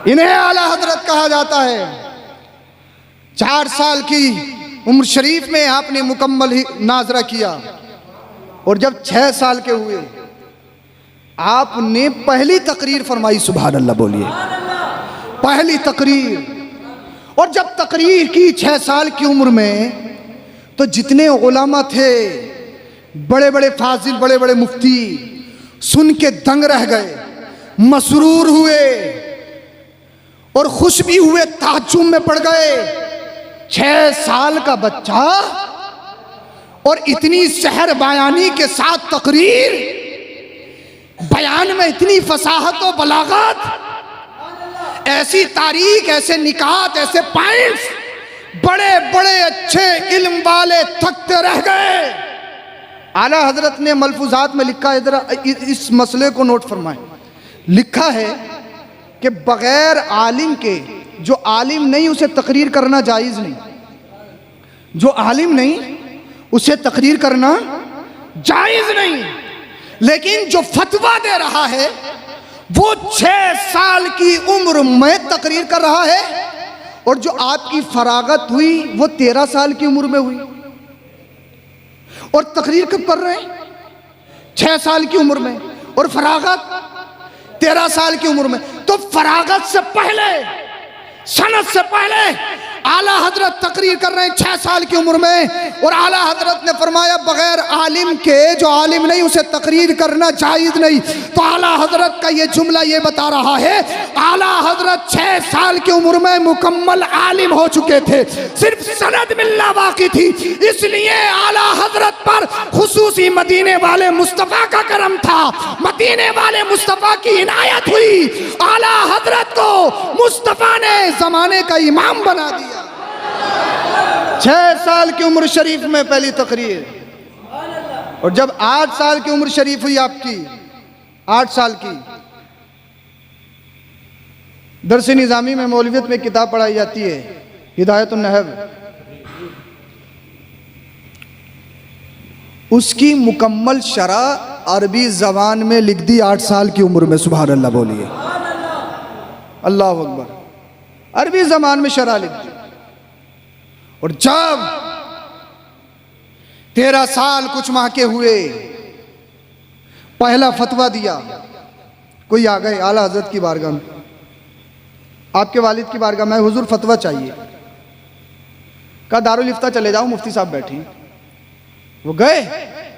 इन्हें आला हजरत कहा जाता है। 4 साल की उम्र शरीफ में आपने मुकम्मल ही नाजरा किया, और जब 6 साल के हुए आपने पहली तकरीर फरमाई। सुभान अल्लाह बोलिए, पहली तकरीर। और जब तकरीर की 6 साल की उम्र में, तो जितने उलमा थे, बड़े बड़े फाजिल, बड़े बड़े मुफ्ती, सुन के दंग रह गए, मसरूर हुए और खुश भी हुए, ताज्जुब में पड़ गए। 6 साल का बच्चा और इतनी शहर बयानी के साथ तकरीर, बयान में इतनी फसाहत और बलागत, ऐसी तारीख, ऐसे निकात, ऐसे पॉइंट्स, बड़े बड़े अच्छे इल्म वाले थकते रह गए। आला हजरत ने मलफूजात में लिखा है, जरा इस मसले को नोट फरमाएं। लिखा है कि बगैर आलिम के, जो आलिम नहीं उसे तकरीर करना जायज़ नहीं, जो आलिम नहीं उसे तकरीर करना जायज़ नहीं। लेकिन जो फतवा दे रहा है वो 6 साल की उम्र में तकरीर कर रहा है, और जो आपकी फरागत हुई वो 13 साल की उम्र में हुई, और तकरीर कब कर रहे हैं? 6 साल की उम्र में, और फरागत 13 साल की उम्र में। तो फरागत से पहले, सनद से पहले आला हजरत तकरीर कर रहे हैं 6 साल की उम्र में, और आला हजरत ने फरमाया बगैर आलिम के, जो आलिम नहीं उसे तकरीर करना जायज़ नहीं। तो आला हजरत का ये जुमला ये बता रहा है, आला हजरत 6 साल की उम्र में मुकम्मल आलिम हो चुके थे, सिर्फ सनद मिलना बाकी थी। इसलिए आला हजरत पर खुसूसी मदीने वाले मुस्तफ़ा का करम था, मदीने वाले मुस्तफ़ा की इनायत हुई। आला हजरत को मुस्तफ़ा ने जमाने का इमाम बना दिया। 6 साल की उम्र शरीफ में पहली तकरीर, और जब 8 साल की उम्र शरीफ हुई आपकी, 8 साल की, दरस-ए निज़ामी में मौलवियत में किताब पढ़ाई जाती है हिदायतुन नहव, उसकी मुकम्मल शरह अरबी ज़बान में लिख दी 8 साल की उम्र में। सुभान अल्लाह बोलिए, अल्लाह अकबर। अरबी ज़बान में शरह लिख दी। और जब 13 साल कुछ माह के हुए, पहला फतवा दिया, कोई आ गए आला हजरत की बारगाह में, आपके वालिद की बारगाह में, हुजूर फतवा चाहिए। कहा दारुल इफ्ता चले जाओ, मुफ्ती साहब बैठे। वो गए,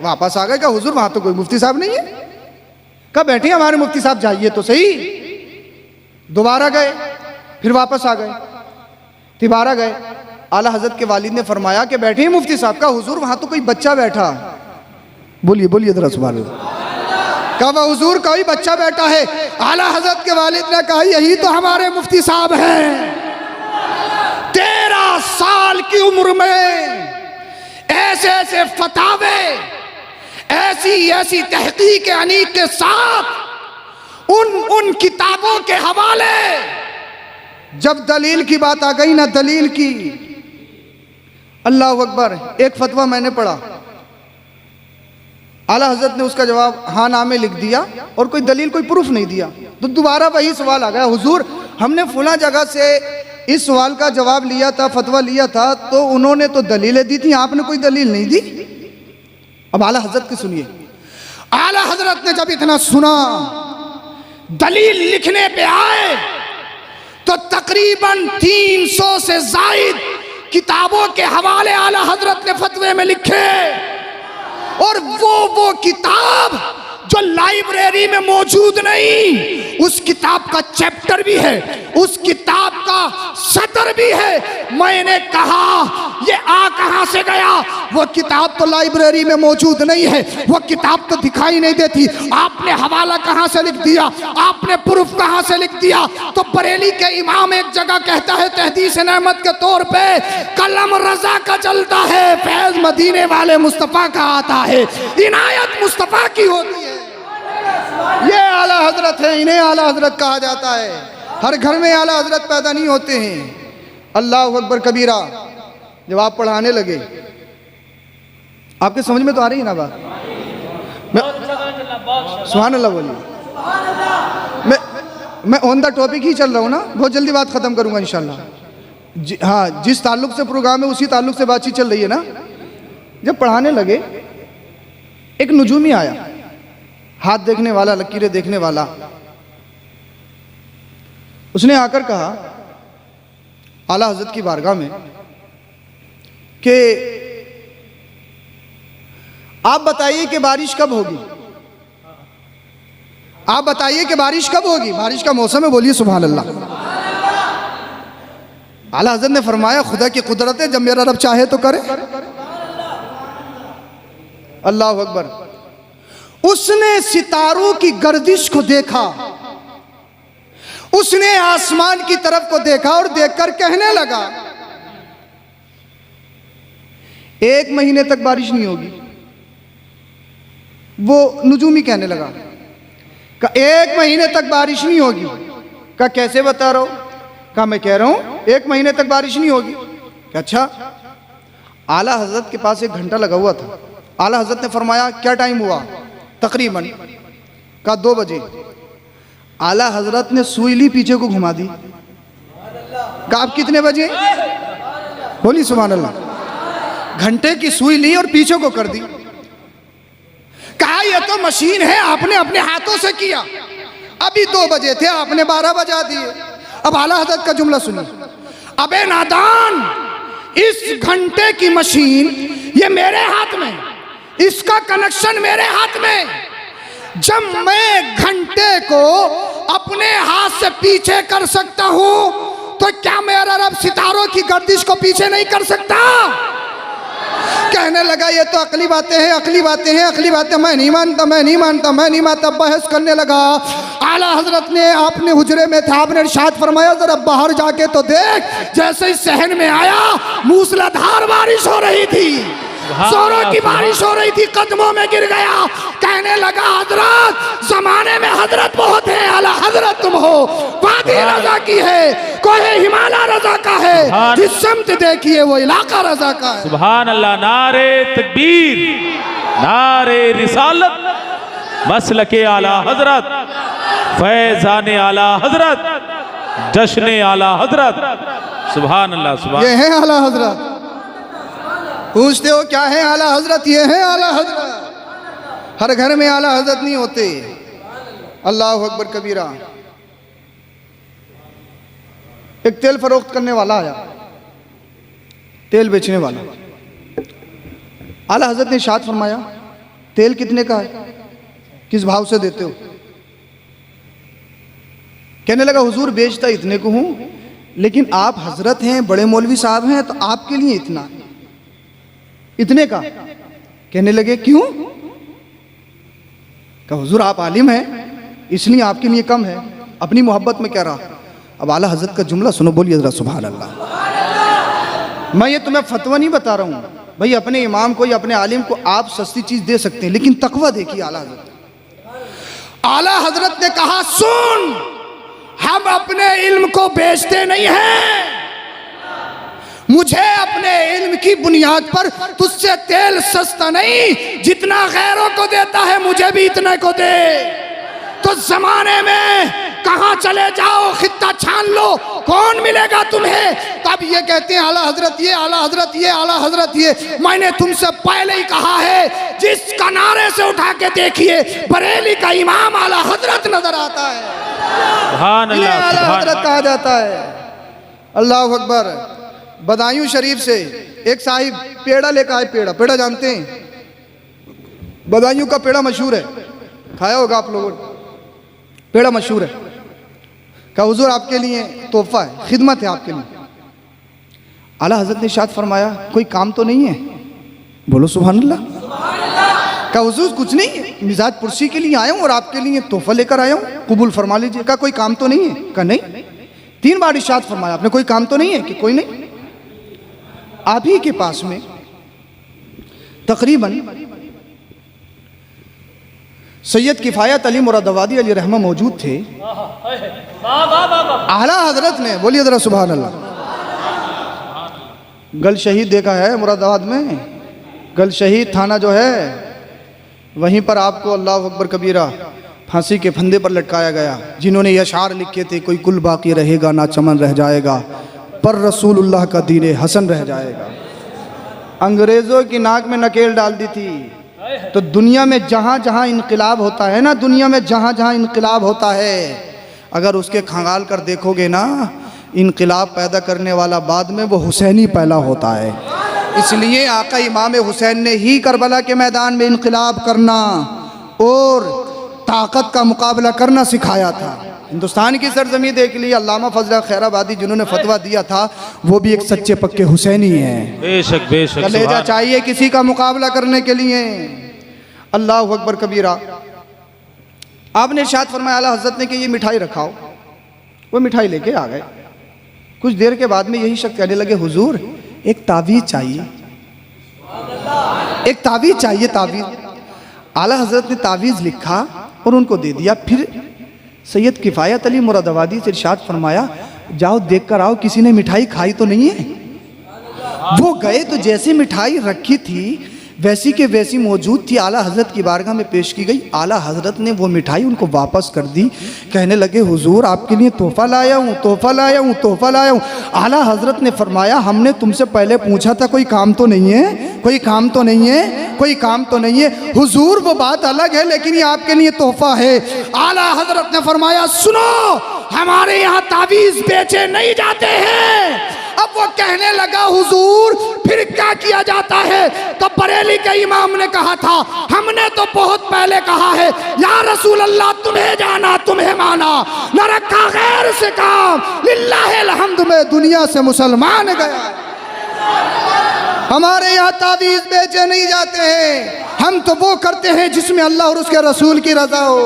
वापस आ गए, कहा हुजूर वहां तो कोई मुफ्ती साहब नहीं है। कहा बैठे हमारे मुफ्ती साहब, जाइए तो सही। दोबारा गए, फिर वापस आ गए, तिबारा गए। आला हजरत के वालिद ने फरमाया कि बैठे मुफ्ती साहब। का हुजूर वहां तो कोई बच्चा बैठा। बोलिए बोलिए जरा सुभान अल्लाह। कहा हुजूर कोई बच्चा बैठा है। आला हजरत के वालिद ने कहा यही तो हमारे मुफ्ती साहब हैं। 13 साल की उम्र में ऐसे ऐसे फतावे, ऐसी ऐसी तहकीक अनीक के साथ उन किताबों के हवाले। जब दलील की बात आ गई ना, दलील की, अल्लाह अकबर, एक फतवा मैंने पढ़ा, आला हजरत ने उसका जवाब हाँ ना में लिख दिया, और कोई दलील कोई प्रूफ नहीं दिया। तो दोबारा वही सवाल आ गया, हुजूर हमने फुला जगह से इस सवाल का जवाब लिया था, फतवा लिया था, तो उन्होंने तो दलीलें दी थी, आपने कोई दलील नहीं दी। अब आला हजरत की सुनिए। आला हजरत ने जब इतना सुना, दलील लिखने पे आए, तो तकरीबन 300 से जायद किताबों के हवाले आला हजरत ने फतवे में लिखे। और वो किताब जो लाइब्रेरी में मौजूद नहीं, उस किताब का चैप्टर भी है, उस किताब का सतर भी है। मैंने कहा ये आ कहां से गया? वो किताब तो लाइब्रेरी में मौजूद नहीं है, वो किताब तो दिखाई नहीं देती। आपने हवाला कहां से लिख दिया? आपने प्रूफ कहां से लिख दिया? तो बरेली के इमाम एक जगह कहता है तहदीस नेमत के तौर पे, कलम रजा का चलता है, फैज मदीने वाले मुस्तफ़ा का आता है, इनायत मुस्तफ़ा की होती है। ये आला हजरत है, इन्हें आला हजरत कहा जाता है। हर घर में आला हजरत पैदा नहीं होते हैं। अल्लाह अकबर कबीरा। जब आप पढ़ाने लगे, आपके समझ में तो आ रही है ना बात? सुभान अल्लाह बोलिए। मैं ऑन द टॉपिक ही चल रहा हूँ ना, बहुत जल्दी बात खत्म करूंगा इंशाल्लाह। हाँ, जिस ताल्लुक से प्रोग्राम है उसी ताल्लुक से बातचीत चल रही है ना। जब पढ़ाने लगे, एक नजूमी आया, हाथ देखने वाला, लकीरें देखने वाला। उसने आकर कहा आला हजरत की बारगाह में कि आप बताइए कि बारिश कब होगी, आप बताइए कि बारिश कब होगी, बारिश का मौसम है, बोलिए सुभान अल्लाह। आला हजरत ने फरमाया खुदा की कुदरत है, जब मेरा रब चाहे तो करे। अल्लाह अकबर। उसने सितारों की गर्दिश को देखा, उसने आसमान की तरफ को देखा और देखकर कहने लगा 1 महीने तक बारिश नहीं होगी। वो नुजूमी कहने लगा कि 1 महीने तक बारिश नहीं होगी। कहा कैसे बता रहा हो? कहा मैं कह रहा हूं 1 महीने तक बारिश नहीं होगी। क्या अच्छा? आला हजरत के पास 1 घंटा लगा हुआ था। आला हजरत ने फरमाया क्या टाइम हुआ? तकरीबन। कहा 2 बजे। आला हजरत ने सुई ली, पीछे को घुमा दी। कहा आप कितने बजे? बोली सुभान अल्लाह। घंटे की सुई ली और पीछे को कर दी। कहा यह तो मशीन है, आपने अपने हाथों से किया। अभी 2 बजे थे, आपने 12 बजा दिए। अब आला हजरत का जुमला सुनिए। अबे नादान, इस घंटे की मशीन ये मेरे हाथ में, इसका कनेक्शन मेरे हाथ में। जब मैं घंटे को अपने हाथ से पीछे कर सकता हूं तो क्या मेरा रब सितारों की गर्दिश को पीछे नहीं कर सकता? कहने लगा ये तो अकली बातें हैं, अकली बातें हैं, अकली बातें, मैं नहीं मानता, मैं नहीं मानता, मैं नहीं मानता। बहस करने लगा। आला हजरत ने अपने हुजरे में था, आपने इरशाद फरमाया जरा बाहर जाके तो देख। जैसे ही सहन में आया मूसलाधार बारिश हो रही थी, जोरों की बारिश हो रही थी, कदमों में गिर गया। कहने लगा हजरत जमाने में हजरत बहुत है, आला हजरत तुम हो। वादी रजा की है, कोहे हिमालय रजा का है, जिस समत देखिए वो इलाका रजा का है। सुभान अल्लाह। नारे तकबीर, नारे रिसालत, मसलके आला हजरत, फैजाने आला हजरत, जश्ने आला हजरत। सुभान अल्लाह, सुभान। ये है आला हजरत। पूछते हो क्या है आला हजरत? ये है आला हजरत। हर घर में आला हजरत नहीं होते। अल्लाह अकबर कबीरा। एक तेल फरोख्त करने वाला आया, तेल बेचने वाला। आला हजरत ने इरशाद फरमाया तेल कितने का है, किस भाव से देते हो? कहने लगा हुजूर बेचता इतने को हूं, लेकिन आप हजरत हैं, बड़े मौलवी साहब हैं, तो आपके लिए इतना, इतने का। कहने लगे क्यों? कहा हुजूर आप आलिम हैं, इसलिए आपके लिए कम है। अपनी मोहब्बत में कह रहा। अब आला हजरत का जुमला सुनो, बोलिए जरा सुभान अल्लाह। मैं ये तुम्हें फतवा नहीं बता रहा हूं भाई, अपने इमाम को या अपने आलिम को आप सस्ती चीज दे सकते हैं, लेकिन तकवा देखिए आला हजरत। आला हजरत ने कहा सुन, हम अपने इल्म को बेचते नहीं हैं। मुझे अपने इल्म की बुनियाद पर तुझसे तेल सस्ता नहीं, जितना गैरों को देता है मुझे भी इतने को दे। तो जमाने में कहां चले जाओ, खित्ता छान लो, कौन मिलेगा तुम्हें? तब ये कहते हैं आला हजरत ये, आला हजरत ये, आला हजरत ये। मैंने तुमसे पहले ही कहा है, जिस किनारे से उठा के देखिए बरेली का इमाम आला हजरत नजर आता है। सुभान अल्लाह, आला हजरत कहा जाता है। अल्लाह अकबर। बदायूं शरीफ से एक साहिब पेड़ा लेकर आए। पेड़ा, पेड़ा जानते हैं? बदायूं का पेड़ा मशहूर है, खाया होगा आप लोगों ने। पेड़ा मशहूर है। कहा हुजूर आपके लिए तोहफा है, खिदमत है आपके लिए। आला हजरत ने इरशाद फरमाया कोई काम तो नहीं है? बोलो सुभान अल्लाह। कहा हुजूर कुछ नहीं है, मिजाज पुरसी के लिए आया हूँ और आपके लिए तोहफा लेकर आया हूँ, कबूल फरमा लीजिए। कहा कोई काम तो नहीं है? कहा नहीं। 3 बार इरशाद फरमाया आपने, कोई काम तो नहीं है? कि कोई नहीं। आप ही के पास में तकरीबन सैयद किफायत अली मुरादाबादी अली रहमा मौजूद थे। आला हजरत ने, बोलिए जरा सुभान अल्लाह। गल शहीद देखा है मुरादाबाद में? गल शहीद थाना जो है वहीं पर आपको अल्लाह अकबर कबीरा फांसी के फंदे पर लटकाया गया। जिन्होंने ये अशार लिखे थे, कोई कुल बाकी रहेगा ना चमन रह जाएगा, पर रसूलुल्लाह का दीन हसन रह जाएगा। अंग्रेज़ों की नाक में नकेल डाल दी थी। तो दुनिया में जहाँ जहाँ इनकलाब होता है ना, दुनिया में जहाँ जहाँ इनकलाब होता है, अगर उसके खंगाल कर देखोगे ना, इनकलाब पैदा करने वाला बाद में वो हुसैनी पैदा होता है। इसलिए आका इमाम हुसैन ने ही करबला के मैदान में इनकलाब करना और ताकत का मुकाबला करना सिखाया था। हिंदुस्तान की सरजमी देख ली, अल्लामा फजल खैराबादी जिन्होंने फतवा दिया था वो भी एक सच्चे पक्के हुसैनी हैं। बेशक बेशक। कलेजा चाहिए किसी का मुकाबला करने के लिए। अल्लाहु अकबर कबीरा। आपने इरशाद फरमाया आला हजरत ने कि ये मिठाई रखाओ। वो मिठाई लेके आ गए। कुछ देर के बाद में यही शख्स कहने लगे हुजूर एक तावीज़ चाहिए, एक तावीज़ चाहिए, तावीज़। आला हजरत ने तावीज़ लिखा और उनको दे दिया। फिर सैयद किफ़ायत अली मुरादाबादी से इरशाद फरमाया जाओ देख कर आओ किसी ने मिठाई खाई तो नहीं है। वो गए तो जैसी मिठाई रखी थी वैसी के वैसी मौजूद थी, आला हजरत की बारगाह में पेश की गई। आला हजरत ने वो मिठाई उनको वापस कर दी। कहने लगे हुजूर आपके लिए तोहफा लाया हूँ, तोहफा लाया हूँ, तोहफा लाया हूँ। आला हजरत ने फरमाया हमने तुमसे पहले पूछा था कोई काम तो नहीं है, कोई काम तो नहीं है, कोई काम तो नहीं है। हुजूर वो बात अलग है लेकिन ये आपके लिए तोहफा है। आला हजरत ने फरमाया सुनो हमारे यहाँ तावीज़ बेचे नहीं जाते हैं। अब वो कहने लगा हुजूर फिर क्या किया जाता है? तो बरेली के इमाम ने कहा था हमने तो बहुत पहले कहा है या रसूल अल्लाह तुम्हें जाना तुम्हें माना, न रखा गैर से काम, लिल्लाहिल हम्द में दुनिया से मुसलमान गया। हमारे यहाँ तावीज़ बेचे नहीं जाते हैं, हम तो वो करते हैं जिसमें अल्लाह और उसके रसूल की रजा हो।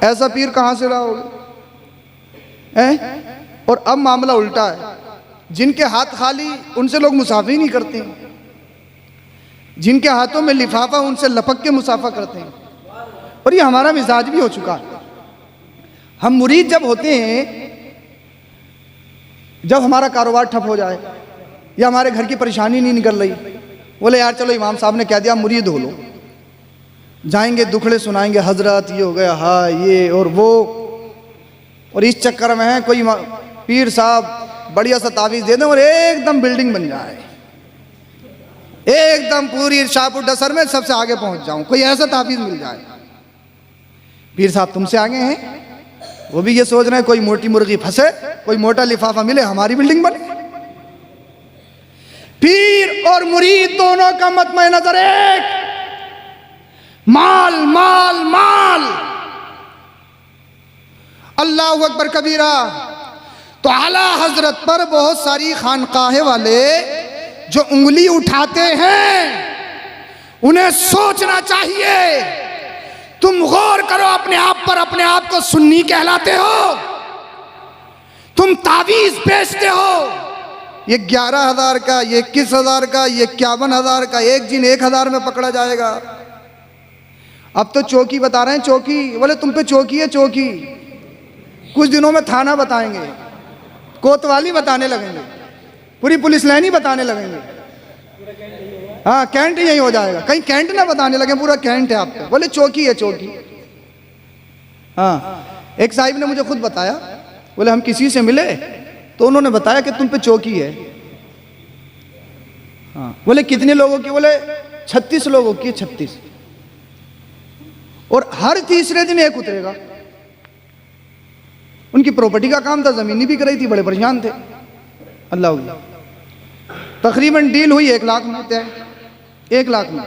ऐसा पीर कहाँ से लाओगे? और अब मामला उल्टा है, जिनके हाथ खाली उनसे लोग मुसाफी नहीं करते हैं, जिनके हाथों में लिफाफा उनसे लपक के मुसाफा करते हैं। और ये हमारा मिजाज भी हो चुका है। हम मुरीद जब होते हैं, जब हमारा कारोबार ठप हो जाए या हमारे घर की परेशानी नहीं निकल रही, बोले यार चलो इमाम साहब ने कह दिया मुरीद हो लो, जाएंगे दुखड़े सुनाएंगे हजरत ये हो गया हाँ ये और वो। और इस चक्कर में है कोई पीर साहब बढ़िया सा तावीज़ दे दें और एकदम बिल्डिंग बन जाए, एकदम पूरी शाहपुर डसर में सबसे आगे पहुंच जाऊं, कोई ऐसा तावीज़ मिल जाए। पीर साहब तुमसे आगे हैं, वो भी ये सोच रहे हैं कोई मोटी मुर्गी फंसे, कोई मोटा लिफाफा मिले, हमारी बिल्डिंग बने। पीर और मुरीद दोनों का मतमय नजर एक, माल माल माल। अल्लाहु अकबर कबीरा। तो आला हजरत पर बहुत सारी खानकाहे वाले जो उंगली उठाते हैं उन्हें सोचना चाहिए। तुम गौर करो अपने आप पर, अपने आप को सुन्नी कहलाते हो, तुम तावीज़ बेचते हो। ये 11,000 का, ये 21,000 का, ये 51,000 का, एक जिन 1,000 में पकड़ा जाएगा। अब तो चौकी बता रहे हैं, चौकी। बोले तुम पे चौकी है, चौकी। कुछ दिनों में थाना बताएंगे, कोतवाली बताने लगेंगे, पूरी पुलिस लाइन ही बताने लगेंगे। हाँ कैंट यही हो जाएगा, कहीं कैंट ना बताने लगे, पूरा कैंट है आपको। बोले चौकी है, चौकी। हाँ एक साहिब ने मुझे खुद बताया, बोले हम किसी से मिले तो उन्होंने बताया कि तुम पे चौकी है। हाँ बोले कितने लोगों की? बोले 36 लोगों की, 36। और हर तीसरे दिन एक उतरेगा। उनकी प्रॉपर्टी का काम था, जमीनी भी कराई थी, बड़े परेशान थे। अल्लाह तकरीबन डील हुई 1 लाख में, तय 1 लाख में।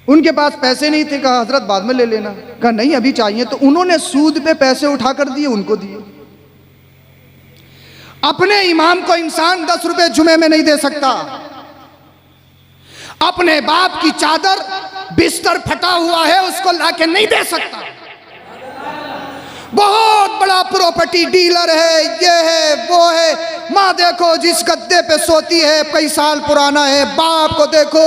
उनके पास पैसे नहीं थे, कहा हजरत बाद में ले लेना, कहा नहीं अभी चाहिए। तो उन्होंने सूद पे पैसे उठा कर दिए, उनको दिए। अपने इमाम को इंसान 10 रुपए जुमे में नहीं दे सकता। अपने बाप की चादर बिस्तर फटा हुआ है उसको लाके नहीं दे सकता। बहुत बड़ा प्रॉपर्टी डीलर है, ये है वो है। माँ देखो जिस गद्दे पे सोती है कई साल पुराना है। बाप को देखो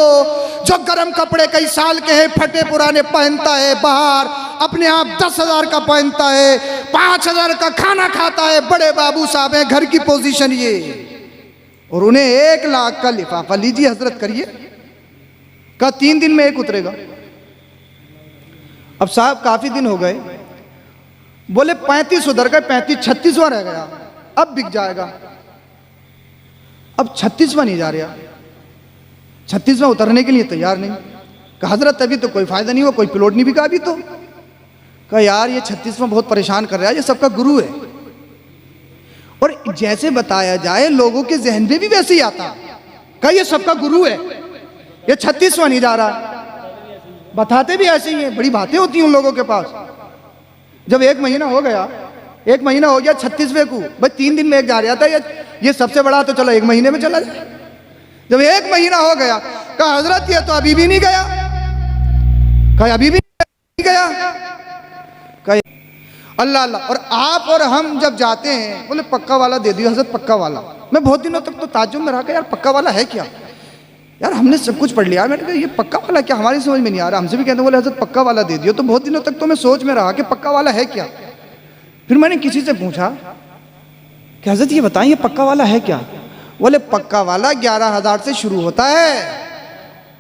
जो गर्म कपड़े कई साल के हैं फटे पुराने पहनता है, बाहर अपने आप 10,000 का पहनता है, 5,000 का खाना खाता है, बड़े बाबू साहब है, घर की पोजीशन ये। और उन्हें 1 लाख का लिफाफा, लीजिए हजरत करिए, का 3 दिन में एक उतरेगा। अब साहब काफी दिन हो गए, बोले 35 उधर गए, 35, 36वां रह गया, अब बिक जाएगा। अब 36वां नहीं जा रहा, 36वां उतरने के लिए तैयार नहीं। कहा हजरत अभी तो कोई फायदा नहीं हुआ, कोई प्लॉट नहीं बिका अभी तो। कहा यार ये 36वां बहुत परेशान कर रहा है, ये सबका गुरु है। और जैसे बताया जाए लोगों के जहन में भी वैसे ही आता, कहा ये सबका गुरु है, ये 36वां नहीं जा रहा। बताते भी ऐसे ही है, बड़ी बातें होती हैं उन लोगों के पास। जब 1 महीना हो गया, 1 महीना हो गया 36वें को, भाई 3 दिन में एक जा रहा था, ये सबसे बड़ा तो चलो 1 महीने में चला जाए। जब 1 महीना हो गया कहा हजरत ये तो अभी भी नहीं गया। कहा अभी भी नहीं गया। कहा अल्लाह अल्लाह। और आप और हम जब जाते हैं, बोले पक्का वाला दे दियो हजरत, पक्का वाला। मैं बहुत दिनों तक तो ताज्जुब में रहा कि यार पक्का वाला है क्या, यार हमने सब कुछ पढ़ लिया, मैंने कहा ये पक्का वाला क्या, हमारी समझ में नहीं आ रहा। हमसे भी कहते बोले हजरत पक्का वाला दे दियो। तो बहुत दिनों तक तो मैं सोच में रहा कि पक्का वाला है क्या। फिर मैंने किसी से पूछा कि हजरत ये बताइए पक्का वाला है क्या। बोले पक्का वाला 11,000 से शुरू होता है,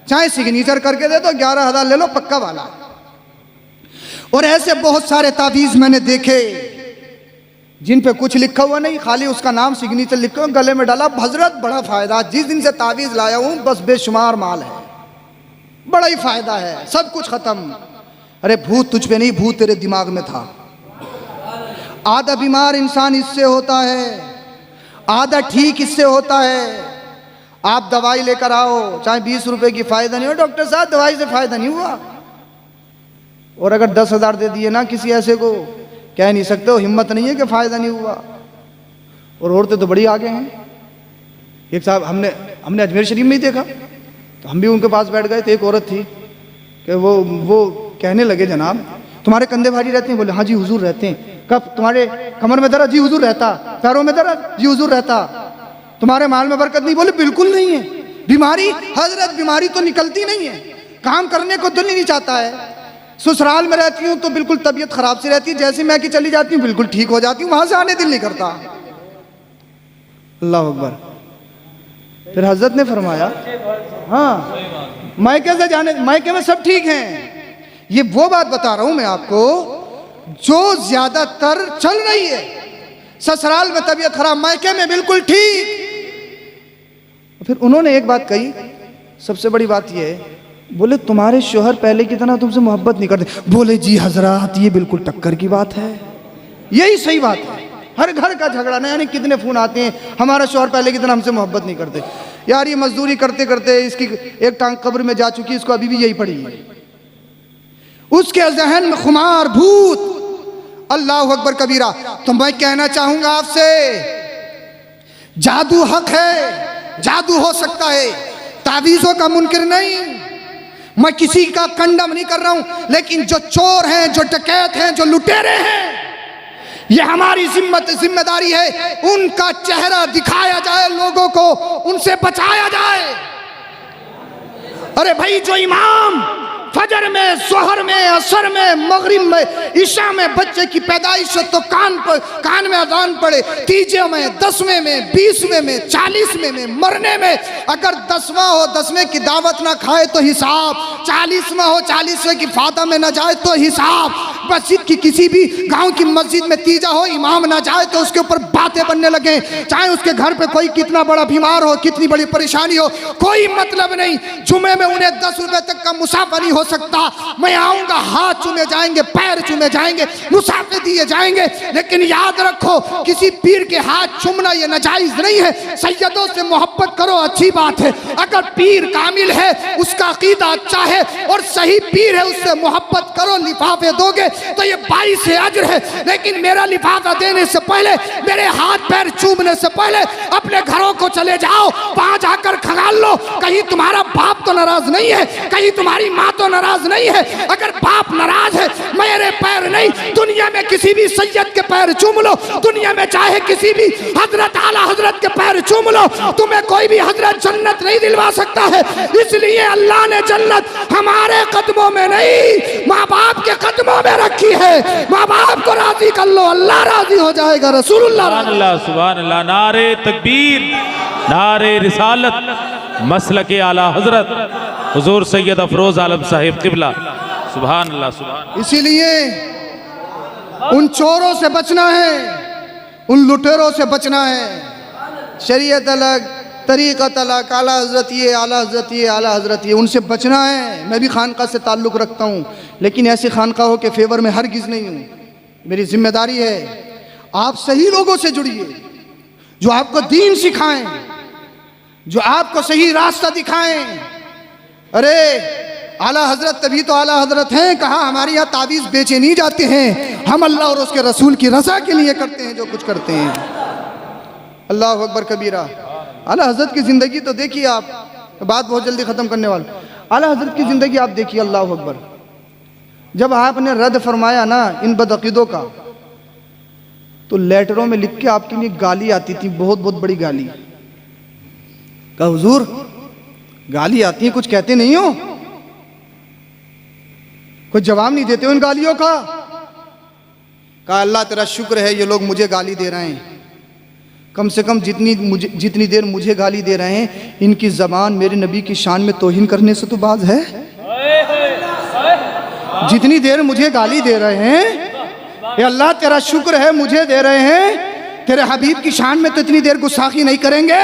चाहे सिग्नेचर करके दे दो 11,000 ले लो, पक्का वाला। और ऐसे बहुत सारे तावीज़ मैंने देखे जिन पे कुछ लिखा हुआ नहीं, खाली उसका नाम सिग्नेचर लिखा हुआ, गले में डाला, हजरत बड़ा फायदा, जिस दिन से तावीज़ लाया हूं बस बेशुमार माल है, बड़ा ही फायदा है, सब कुछ खत्म। अरे भूत तुझ पे नहीं, भूत तेरे दिमाग में था। आधा बीमार इंसान इससे होता है, आधा ठीक इससे होता है। आप दवाई लेकर आओ, चाहे 20 रुपए की, फायदा नहीं हो, डॉक्टर साहब दवाई से फायदा नहीं हुआ। और अगर 10,000 दे दिए ना किसी ऐसे को, कह नहीं सकते हो, हिम्मत नहीं है कि फायदा नहीं हुआ। और औरतें तो बड़ी आगे हैं। एक साहब हमने अजमेर शरीफ में ही देखा, तो हम भी उनके पास बैठ गए। तो एक औरत थी कि वो कहने लगे जनाब तुम्हारे कंधे भारी रहते हैं। बोले हाँ जी हुजूर रहते हैं। कब तुम्हारे कमर में दर्द? जी हुजूर रहता। पैरों में दर्द? जी हुजूर रहता। तुम्हारे माल में बरकत नहीं? बोले बिल्कुल नहीं है। बीमारी? हजरत बीमारी तो निकलती नहीं है, काम करने को दिल नहीं चाहता है। ससुराल में रहती हूँ तो बिल्कुल तबीयत खराब सी रहती है, जैसे मैं कि चली जाती हूँ बिल्कुल ठीक हो जाती हूँ, वहां से आने दिल नहीं करता। अल्लाह अकबर। फिर हजरत ने फरमाया हाँ मायके से जाने, मायके में सब ठीक हैं। ये वो बात बता रहा हूं मैं आपको जो ज्यादातर चल रही है। ससुराल में तबीयत खराब, मायके में बिल्कुल ठीक। फिर उन्होंने एक बात कही, सबसे बड़ी बात यह है, बोले तुम्हारे शोहर पहले की तरह तुमसे मोहब्बत नहीं करते। बोले जी हजरत ये बिल्कुल टक्कर की बात है, यही सही बात है। हर घर का झगड़ा ना, यानी कितने फोन आते हैं हमारा शोहर पहले की तरह हमसे मोहब्बत नहीं करते। यार ये मजदूरी करते करते इसकी एक टांग कब्र में जा चुकी है, इसको अभी भी यही पड़ी है। उसके जहन में खुमार भूत। अल्लाह अकबर कबीरा। तो मैं कहना चाहूंगा आपसे, जादू हक है, जादू हो सकता है, तावीज़ों का मुनकिर नहीं। मैं किसी का कंडम नहीं कर रहा हूं, लेकिन जो चोर हैं, जो डकैत हैं, जो लुटेरे हैं, ये हमारी जिम्मेदारी है, उनका चेहरा दिखाया जाए, लोगों को उनसे बचाया जाए। अरे भाई जो इमाम फजर में, जोहर में, असर में, मगरिब में, इशा में बच्चे की पैदाइश हो तो कान में अजान पड़े, तीजे में, 10वें में, 20वें में, 40वें में, मरने में अगर 10वां हो, 10वें की दावत ना खाए तो हिसाब, 40वां हो, 40वें की फाता में ना जाए तो हिसाब, मस्जिद की किसी भी गांव की मस्जिद में तीजा हो, इमाम ना जाए तो उसके ऊपर बातें बनने लगे, चाहे उसके घर पे कोई कितना बड़ा बीमार हो, कितनी बड़ी परेशानी हो, कोई मतलब नहीं। जुमे में उन्हें 10 रुपए तक का मुसाफा नहीं हो सकता। मैं आऊंगा, हाथ चूमे जाएंगे, पैर चूमे जाएंगे, मुसाफे दिए जाएंगे, लेकिन याद रखो किसी पीर के हाथ चूमना ये नाजायज नहीं है। सैयदों से मोहब्बत करो, अच्छी बात है, अगर पीर कामिल है, उसका अकीदा अच्छा है और सही पीर है, उससे मोहब्बत करो, लिफाफे दोगे तो ये 22 अजर है। लेकिन मेरा लिफाफा देने से पहले, मेरे हाथ पैर चूमने से पहले अपने घरों को चले जाओ, वहां जाकर खंगाल लो, कहीं तुम्हारा बाप तो नाराज नहीं है, कहीं तुम्हारी माँ तो नाराज नहीं है। अगर बाप नाराज है, मेरे पैर नहीं, दुनिया में किसी भी सैयद के पैर चूम लो, दुनिया में चाहे किसी भी हजरत आला हजरत के पैर चूम लो, तुम्हें कोई भी हजरत जन्नत नहीं दिलवा सकता है। इसलिए अल्लाह ने जन्नत हमारे कदमों में नहीं, माँ बाप के कदमों में रखी है। माँ बाप को राजी कर लो, अल्लाह राजी हो जाएगा। रसूलुल्लाह सुभान अल्लाह। नारे तकबीर, नारे रिसालत, मसलके आला हजरत हुजूर सैयद अफरोज आलम साहिब किबला। सुभान अल्लाह, सुभान। इसीलिए उन चोरों से बचना है, उन लुटेरों से बचना है। शरीयत अलग, तरीक़त अलग, आला हजरत ये, आला हजरत ये, आला हजरत ये, उनसे बचना है। मैं भी खानका से ताल्लुक़ रखता हूँ, लेकिन ऐसी खानकाहों के फेवर में हरगिज़ नहीं हूँ। मेरी जिम्मेदारी है आप सही लोगों से जुड़िए, जो आपको दीन सिखाएं, जो आपको सही रास्ता दिखाएं। अरे आला हजरत तभी तो आला हजरत हैं, कहा हमारे यहाँ तावीज़ बेचे नहीं जाते हैं, हम अल्लाह और उसके रसूल की रज़ा के लिए करते हैं जो कुछ करते हैं। अल्लाह अकबर कबीरा। आला हजरत की ज़िंदगी तो देखिए आप, बात बहुत जल्दी ख़त्म करने वाला। आला हज़रत की ज़िंदगी आप देखिए, अल्लाह अकबर। जब आपने रद्द फरमाया ना इन बदअक़ीदों का, तो लेटरों में लिख के आपके लिए गाली आती थी, बहुत बहुत बड़ी गाली। कहा हुजूर गाली आती है, कुछ कहते नहीं हो, कोई जवाब नहीं देते हो इन गालियों का। कहा अल्लाह तेरा शुक्र है ये लोग मुझे गाली दे रहे हैं, कम से कम जितनी देर मुझे गाली दे रहे हैं, इनकी ज़बान मेरे नबी की शान में तौहीन करने से तो बाज है। जितनी देर मुझे गाली दे रहे हैं, ये अल्लाह तेरा शुक्र है मुझे दे रहे हैं, तेरे हबीब की शान में तो इतनी देर गुस्ताखी नहीं करेंगे।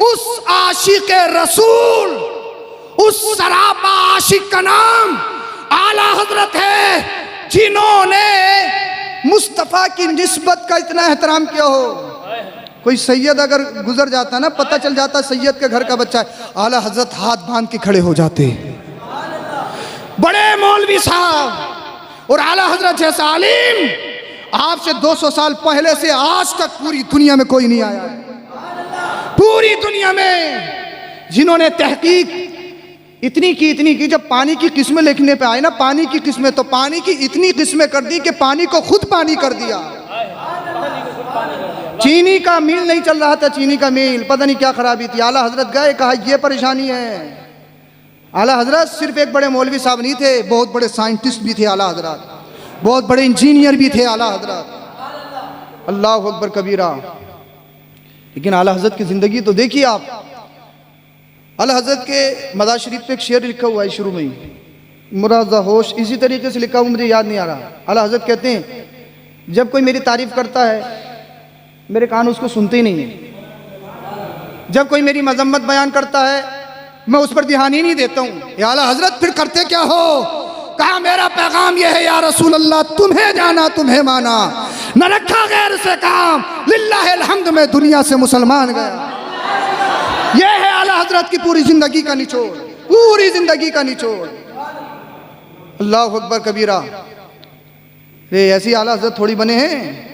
उस आशिक रसूल, उस सरापा आशिक का नाम आला हजरत है, जिन्होंने मुस्तफ़ा की निस्बत का इतना एहतराम किया हो। कोई सैयद अगर गुजर जाता ना, पता चल जाता सैयद के घर का बच्चा है, आला हजरत हाथ बांध के खड़े हो जाते। बड़े मौलवी साहब और आला हजरत जैसा आलिम आपसे 200 साल पहले से आज तक पूरी दुनिया में कोई नहीं आया है। पूरी दुनिया में जिन्होंने तहकीक इतनी की, जब पानी की किस्में लिखने पे आए ना, पानी की किस्में, तो पानी की इतनी किस्में कर दी कि पानी को खुद पानी कर दिया। चीनी का मील नहीं चल रहा था, चीनी का मील, पता नहीं क्या खराबी थी। आला हजरत गए, कहा ये परेशानी है। आला हजरत सिर्फ एक बड़े मौलवी साहब नहीं थे, बहुत बड़े साइंटिस्ट भी थे आला हजरत, बहुत बड़े इंजीनियर भी थे आला हजरत। अल्लाह अकबर कबीरा। लेकिन आला हजरत की ज़िंदगी तो देखिए आप। आला हजरत के मज़ार शरीफ पे एक शेर लिखा हुआ है शुरू में ही, मुरादा होश, इसी तरीके से लिखा हुआ, मुझे याद नहीं आ रहा। आला हजरत कहते हैं जब कोई मेरी तारीफ़ करता है मेरे कान उसको सुनते ही नहीं है, जब कोई मेरी मजम्मत बयान करता है मैं उस पर ध्यान ही नहीं देता हूँ। या आला हजरत फिर करते क्या हो? कहा मेरा पैगाम यह है या रसूल अल्लाह, तुम्हें जाना तुम्हें माना, न रखा गैर से काम, लिल्लाहिल हम्द में दुनिया से मुसलमान गया। यह है आला हजरत की पूरी जिंदगी का निचोड़, पूरी जिंदगी का निचोड़। अल्लाह अकबर कबीरा। रे ऐसी आला हजरत थोड़ी बने हैं।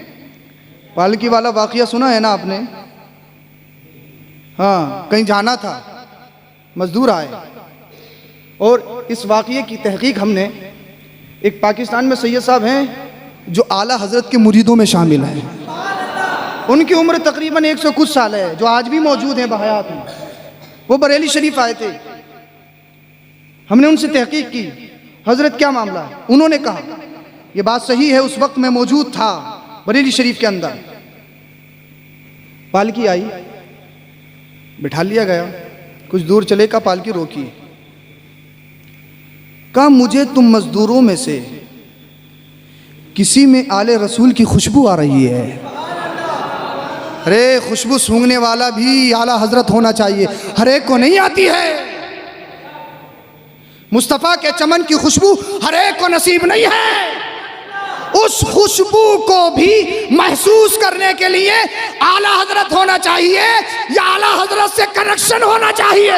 पालकी वाला वाकया सुना है ना आपने? हाँ, कहीं जाना था, मजदूर आए, और इस वाकये की तहकीक हमने, एक पाकिस्तान में सैयद साहब हैं जो आला हजरत के मुरीदों में शामिल हैं। उनकी उम्र तकरीबन 100 कुछ साल है, जो आज भी मौजूद हैं बहयात में। वो बरेली शरीफ आए थे, हमने उनसे तहकीक की, हजरत क्या मामला है? उन्होंने कहा ये बात सही है, उस वक्त मैं मौजूद था बरेली शरीफ के अंदर। पालकी आई, बिठा लिया गया, कुछ दूर चले, का पालकी रोकी, कहा मुझे तुम मजदूरों में से किसी में आले रसूल की खुशबू आ रही है। अरे खुशबू सूंघने वाला भी आला हजरत होना चाहिए, हर एक को नहीं आती है। मुस्तफ़ा के चमन की खुशबू हर एक को नसीब नहीं है। उस खुशबू को भी महसूस करने के लिए आला हजरत होना चाहिए, या आला हजरत से कनेक्शन होना चाहिए।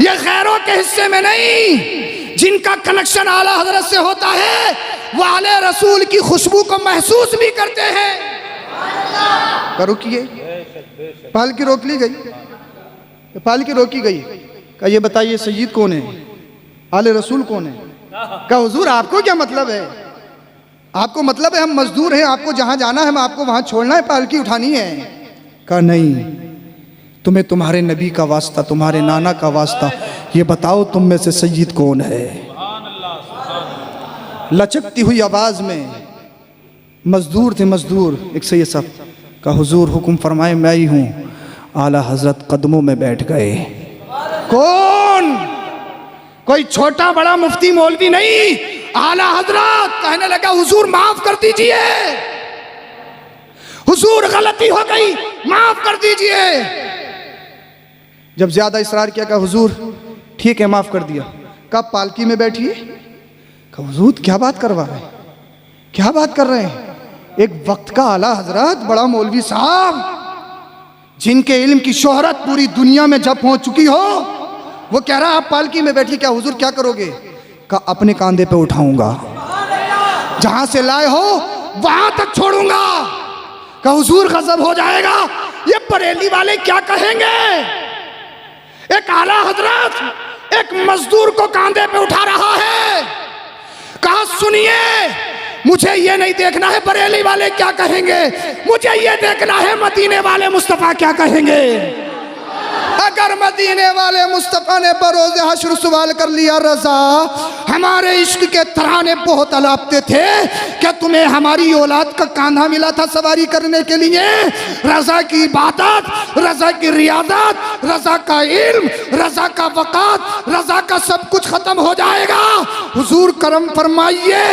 ये गैरों के हिस्से में नहीं। जिनका कनेक्शन आला हजरत से होता है वो आले रसूल की खुशबू को महसूस भी करते हैं। रुकिए, पालकी रोक ली गई, पालकी रोकी गई। कहा ये बताइए सय्यद कौन है, आले रसूल कौन है? कहा हुजूर आपको क्या मतलब है? आपको मतलब है हम मजदूर हैं, आपको जहां जाना है हम आपको वहां छोड़ना है, पालकी उठानी है। कहा नहीं, तुम्हें तुम्हारे नबी का वास्ता, तुम्हारे नाना का वास्ता, ये बताओ तुम में से सय्यद कौन है? लचकती हुई आवाज में मजदूर थे, मजदूर, एक सैयद साहब का हुजूर हुक्म फरमाए मैं ही हूँ। आला हजरत कदमों में बैठ गए। कौन? कोई छोटा बड़ा मुफ्ती मौलवी नहीं, आला हजरत। कहने लगा हुजूर माफ कर दीजिए, हुजूर गलती हो गई, माफ कर दीजिए। जब ज्यादा इसरार किया, कहा हुजूर ठीक है माफ कर दिया। कहा पालकी में बैठिए। कहा हुजूर क्या बात करवा रहे हैं, क्या बात कर रहे हैं? एक वक्त का आला हजरत, बड़ा मौलवी साहब, जिनके इल्म की शोहरत पूरी दुनिया में जब पहुंच चुकी हो, वो कह रहा आप पालकी में बैठिए। क्या हुजूर क्या करोगे? कहा अपने कांधे पे उठाऊंगा, जहां से लाए हो वहां तक छोड़ूंगा। कहा हुजूर गजब हो जाएगा, ये बरेली वाले क्या कहेंगे? एक आला हजरत एक मजदूर को कांधे पे उठा रहा है। कहा सुनिए, मुझे ये नहीं देखना है बरेली वाले क्या कहेंगे, मुझे ये देखना है मदीने वाले मुस्तफा क्या कहेंगे। अगर मदीने वाले मुस्तफा ने बरोज़े हश्र सवाल कर लिया, रजा हमारे इश्क के तराने बहुत अलापते थे, क्या तुम्हें हमारी औलाद का कांधा मिला था सवारी करने के लिए? रजा की इबादत, रजा की रियादत, रजा का इल्म, रजा का वक़ात, रजा का सब कुछ खत्म हो जाएगा। हुजूर करम फरमाइए,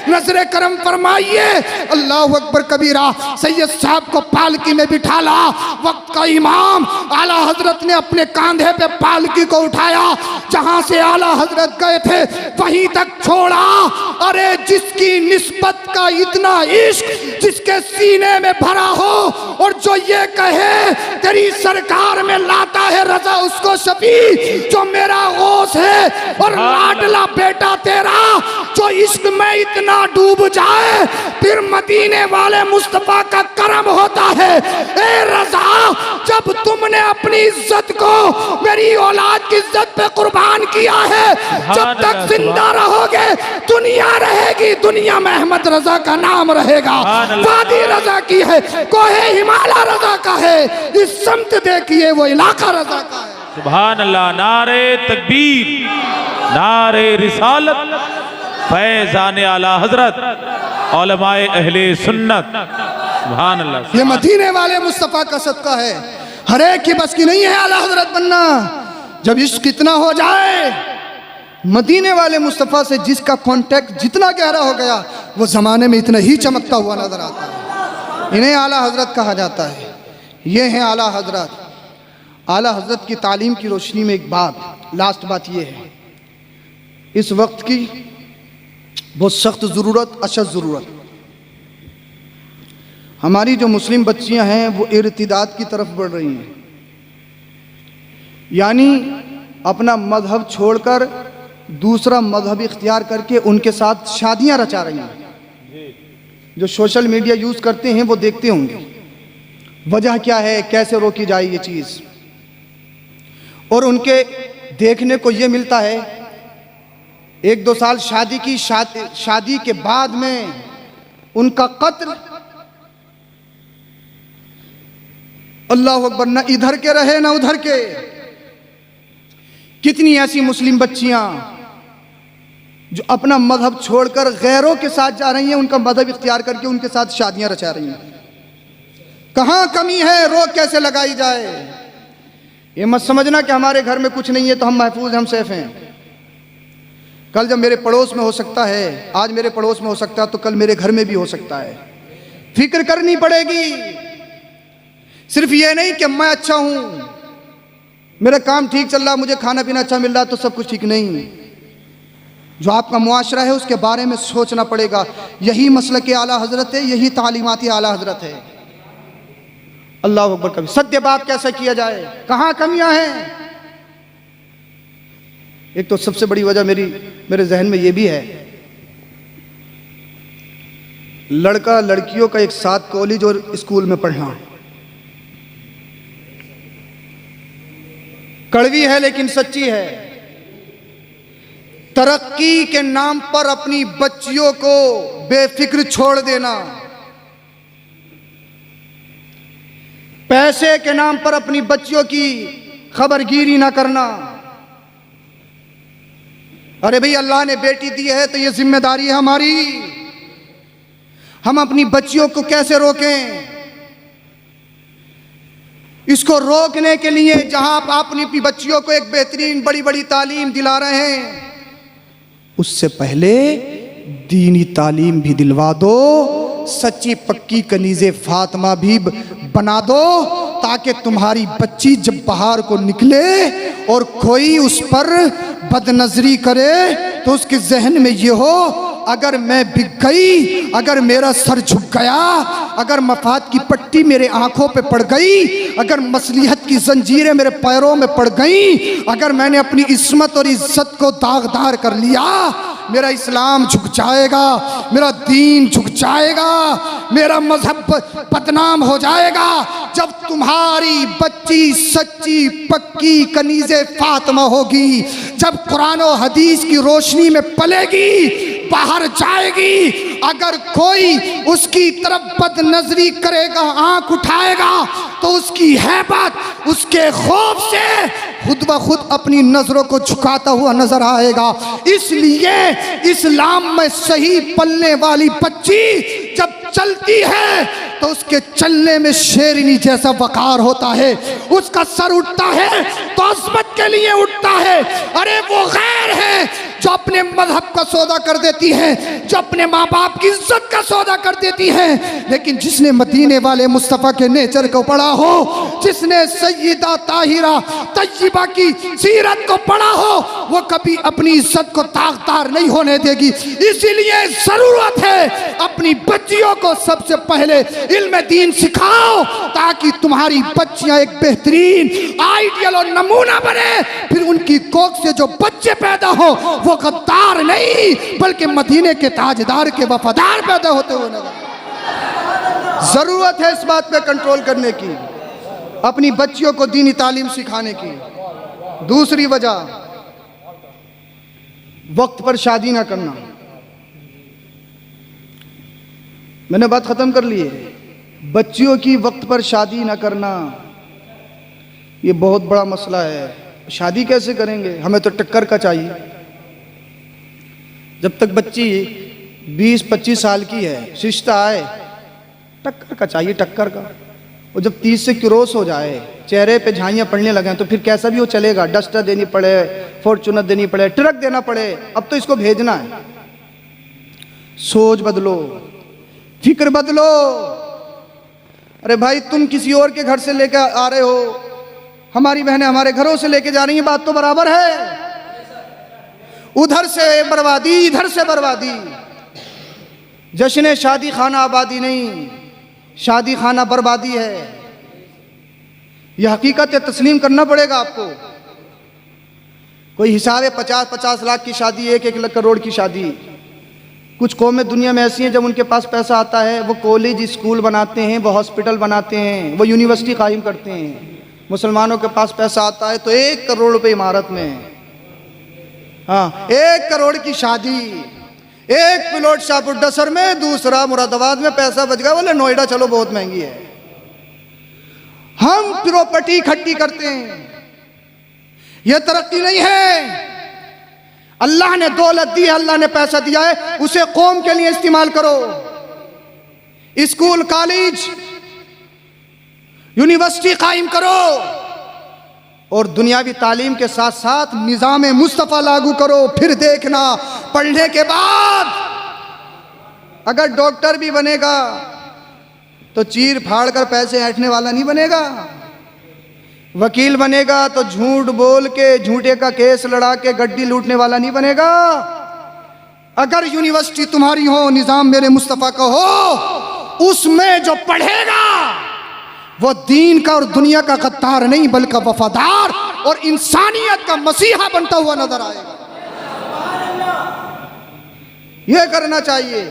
नजरे करम फरमाइए। अल्लाह अकबर कबीरा। सैयद साहब को पालकी में बिठा ला। वक्त का इमाम आला हजरत ने अपने कांधे पे पालकी को उठाया। जहां से आला हजरत गए थे वहीं तक छोड़ा। अरे जिसकी निस्बत का इतना इश्क जिसके सीने में भरा हो और जो ये कहे तेरी सरकार में लाता है रजा उसको शफी, जो मेरा गौस है और लाडला बेटा तेरा जो इश्क में इतना डूब जाए फिर मदीने वाले मुस्तफा का करम होता है। ए रजा, जब तुमने अपनी इज्जत को मेरी औलाद की इज्जत पे कुर्बान किया है, जब तक जिंदा रहोगे दुनिया रहेगी, दुनिया में अहमद रजा का नाम रहेगा। वादी रजा की है, कोहे हिमालय रजा का है, इस समत देखिए वो इलाका रजा का है। सुभान अल्लाह। नारे तकबीर, नारे रिसालत, फैज़ान आला हजरत, उलमाए अहले सुन्नत। सुभान अल्लाह। ये मदीने वाले मुस्तफा का सदका है। हर एक की बस की नहीं है आला हजरत बनना। जब इश्क इतना हो जाए, मदीने वाले मुस्तफा से जिसका कांटेक्ट जितना गहरा हो गया वो जमाने में इतना ही चमकता हुआ नजर आता है। इन्हें आला हजरत कहा जाता है। ये हैं आला हजरत। आला हजरत की तालीम की रोशनी में एक बात, लास्ट बात ये है, इस वक्त की बहुत सख्त ज़रूरत, अशद ज़रूरत, हमारी जो मुस्लिम बच्चियां हैं वो इर्तिदाद की तरफ बढ़ रही हैं, यानी अपना मजहब छोड़कर दूसरा मजहब इख्तियार करके उनके साथ शादियां रचा रही हैं। जो सोशल मीडिया यूज़ करते हैं वो देखते होंगे वजह क्या है, कैसे रोकी जाए ये चीज़। और उनके देखने को ये मिलता है 1-2 साल शादी की, शादी के बाद में उनका कत्ल। अल्लाह अकबर, न इधर के रहे ना उधर के। कितनी ऐसी मुस्लिम बच्चियां जो अपना मजहब छोड़कर गैरों के साथ जा रही हैं, उनका मजहब इख्तियार करके उनके साथ शादियां रचा रही हैं। कहाँ कमी है, रोक कैसे लगाई जाए। ये मत समझना कि हमारे घर में कुछ नहीं है तो हम महफूज हैं, हम सेफ हैं। कल जब मेरे पड़ोस में हो सकता है, आज मेरे पड़ोस में हो सकता है तो कल मेरे घर में भी हो सकता है। फिक्र करनी पड़ेगी। सिर्फ ये नहीं कि मैं अच्छा हूं, मेरा काम ठीक चल रहा, मुझे खाना पीना अच्छा मिल रहा तो सब कुछ ठीक नहीं। जो आपका मुआशरा है उसके बारे में सोचना पड़ेगा। यही मसलक आला हजरत है, यही तालीमाती आला हजरत है। अल्लाह अकबर। कभी सत्य बात कैसे किया जाए, कहाँ कमियां हैं। एक तो सबसे बड़ी वजह मेरे जहन में ये भी है, लड़का लड़कियों का एक साथ कॉलेज और स्कूल में पढ़ना। कड़वी है लेकिन सच्ची है। तरक्की के नाम पर अपनी बच्चियों को बेफिक्र छोड़ देना, पैसे के नाम पर अपनी बच्चियों की खबरगिरी ना करना। अरे भाई, अल्लाह ने बेटी दी है तो ये जिम्मेदारी है हमारी। हम अपनी बच्चियों को कैसे रोकें। इसको रोकने के लिए जहां आप अपनी बच्चियों को एक बेहतरीन बड़ी बड़ी तालीम दिला रहे हैं, उससे पहले दीनी तालीम भी दिलवा दो, सच्ची पक्की कनीज़े फातिमा भी बना दो, ताकि तुम्हारी बच्ची जब बाहर को निकले और कोई उस पर बदनजरी करे तो उसके जहन में ये हो, अगर मैं बिक गई, अगर मेरा सर झुक गया, अगर मफाद की पट्टी मेरे आंखों पे पड़ गई, अगर मसलिहत की जंजीरें मेरे पैरों में पड़ गई, अगर मैंने अपनी इस्मत और इज्जत को दागदार कर लिया, मेरा इस्लाम झुक जाएगा, मेरा दीन झुक जाएगा, मेरा मजहब बदनाम हो जाएगा। जब तुम्हारी बच्ची सच्ची पक्की कनीज़े फातिमा होगी, जब कुरान और हदीस की रोशनी में पलेगी, बाहर जाएगी, अगर कोई उसकी तरफ बदनजरी करेगा, आंख उठाएगा, तो उसकी हैबत, उसके खौफ से खुद ब खुद अपनी नजरों को झुकाता हुआ नजर आएगा। इसलिए इस्लाम में सही पलने वाली बच्ची जब चलती है तो उसके चलने में शेरनी जैसा वकार होता है, उसका सर उठता है तो अज़मत के लिए उठता है। अरे वो गैर है जो अपने मजहब का सौदा कर देती है, जो अपने माँ बाप की इज्जत का सौदा कर देती है। लेकिन जिसने मदीने वाले मुस्तफ़ा के नेचर को पढ़ा हो, जिसने सैयदा ताहिरा तय्यबा की सीरत को पढ़ा हो, वो कभी अपनी इज्जत को दागदार नहीं होने देगी। इसीलिए जरूरत है अपनी बच्चियों को सबसे पहले इल्म दीन सिखाओ, ताकि तुम्हारी बच्चियां एक बेहतरीन आइडियल और नमूना बने। फिर उनकी कोख से जो बच्चे पैदा हो वो गद्दार नहीं बल्कि मदीने के ताजदार के वफादार पैदा होते हुए नजर। जरूरत है इस बात पे कंट्रोल करने की, अपनी बच्चियों को दीनी तालीम सिखाने की। दूसरी वजह, वक्त पर शादी ना करना। मैंने बात खत्म कर ली है। बच्चियों की वक्त पर शादी ना करना ये बहुत बड़ा मसला है। शादी कैसे करेंगे? हमें तो टक्कर का चाहिए। जब तक बच्ची 20-25 साल की है, रिश्ता आए, टक्कर का चाहिए, टक्कर का। और जब 30 से क्रॉस हो जाए, चेहरे पे झाइयाँ पड़ने लगे तो फिर कैसा भी वो चलेगा। डस्टर देनी पड़े, फॉर्चूनर देनी पड़े, ट्रक देना पड़े, अब तो इसको भेजना है। सोच बदलो, फिक्र बदलो। अरे भाई, तुम किसी और के घर से लेकर आ रहे हो, हमारी बहनें हमारे घरों से लेके जा रही हैं, बात तो बराबर है। उधर से बर्बादी, इधर से बर्बादी। जश्न शादी खाना आबादी नहीं, शादी खाना बर्बादी है। यह हकीकत है, तस्लीम करना पड़ेगा आपको। कोई हिसाब है 50-50 लाख की शादी, 1-1 लाख करोड़ की शादी। कुछ कौमें दुनिया में ऐसी हैं जब उनके पास पैसा आता है वो कॉलेज स्कूल बनाते हैं, वो हॉस्पिटल बनाते हैं, वो यूनिवर्सिटी कायम करते हैं। मुसलमानों के पास पैसा आता है तो 1 करोड़ रुपए इमारत में, हाँ 1 करोड़ की शादी, एक प्लॉट शाहपुर डसर में, दूसरा मुरादाबाद में। पैसा बच गया, बोले नोएडा चलो बहुत महंगी है। हम प्रॉपर्टी इकट्ठी करते हैं, यह तरक्की नहीं है। अल्लाह ने दौलत दी है, अल्लाह ने पैसा दिया है, उसे कौम के लिए इस्तेमाल करो। स्कूल कॉलेज यूनिवर्सिटी कायम करो और दुनियावी तालीम के साथ साथ निज़ाम मुस्तफ़ा लागू करो। फिर देखना, पढ़ने के बाद अगर डॉक्टर भी बनेगा तो चीर फाड़ कर पैसे ऐंठने वाला नहीं बनेगा। वकील बनेगा तो झूठ बोल के, झूठे का केस लड़ा के गड्डी लूटने वाला नहीं बनेगा। अगर यूनिवर्सिटी तुम्हारी हो, निज़ाम मेरे मुस्तफ़ा का हो, उसमें जो पढ़ेगा वो दीन का और दुनिया का गद्दार नहीं बल्कि वफादार और इंसानियत का मसीहा बनता हुआ नजर आएगा। यह करना चाहिए।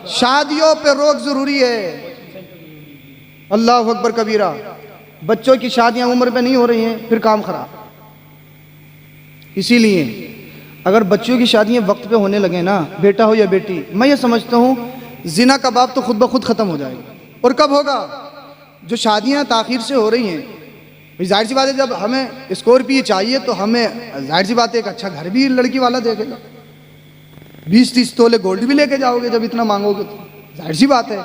शादियों पे रोक जरूरी है। अल्लाह अकबर कबीरा। बच्चों की शादियां उम्र पे नहीं हो रही हैं, फिर काम खराब। इसीलिए अगर बच्चों की शादियां वक्त पे होने लगे ना, बेटा हो या बेटी, मैं ये समझता हूँ जिना का बाप तो खुद ब खुद खत्म हो जाएगा। और कब होगा? जो शादियां ताखीर से हो रही हैं। जाहिर सी बात है, जब हमें स्कॉर्पियो चाहिए तो हमें जाहिर सी बात है एक अच्छा घर भी लड़की वाला देखेगा। 20-30 तोले गोल्ड भी लेके जाओगे जब इतना मांगोगे तो, जाहिर सी बात है।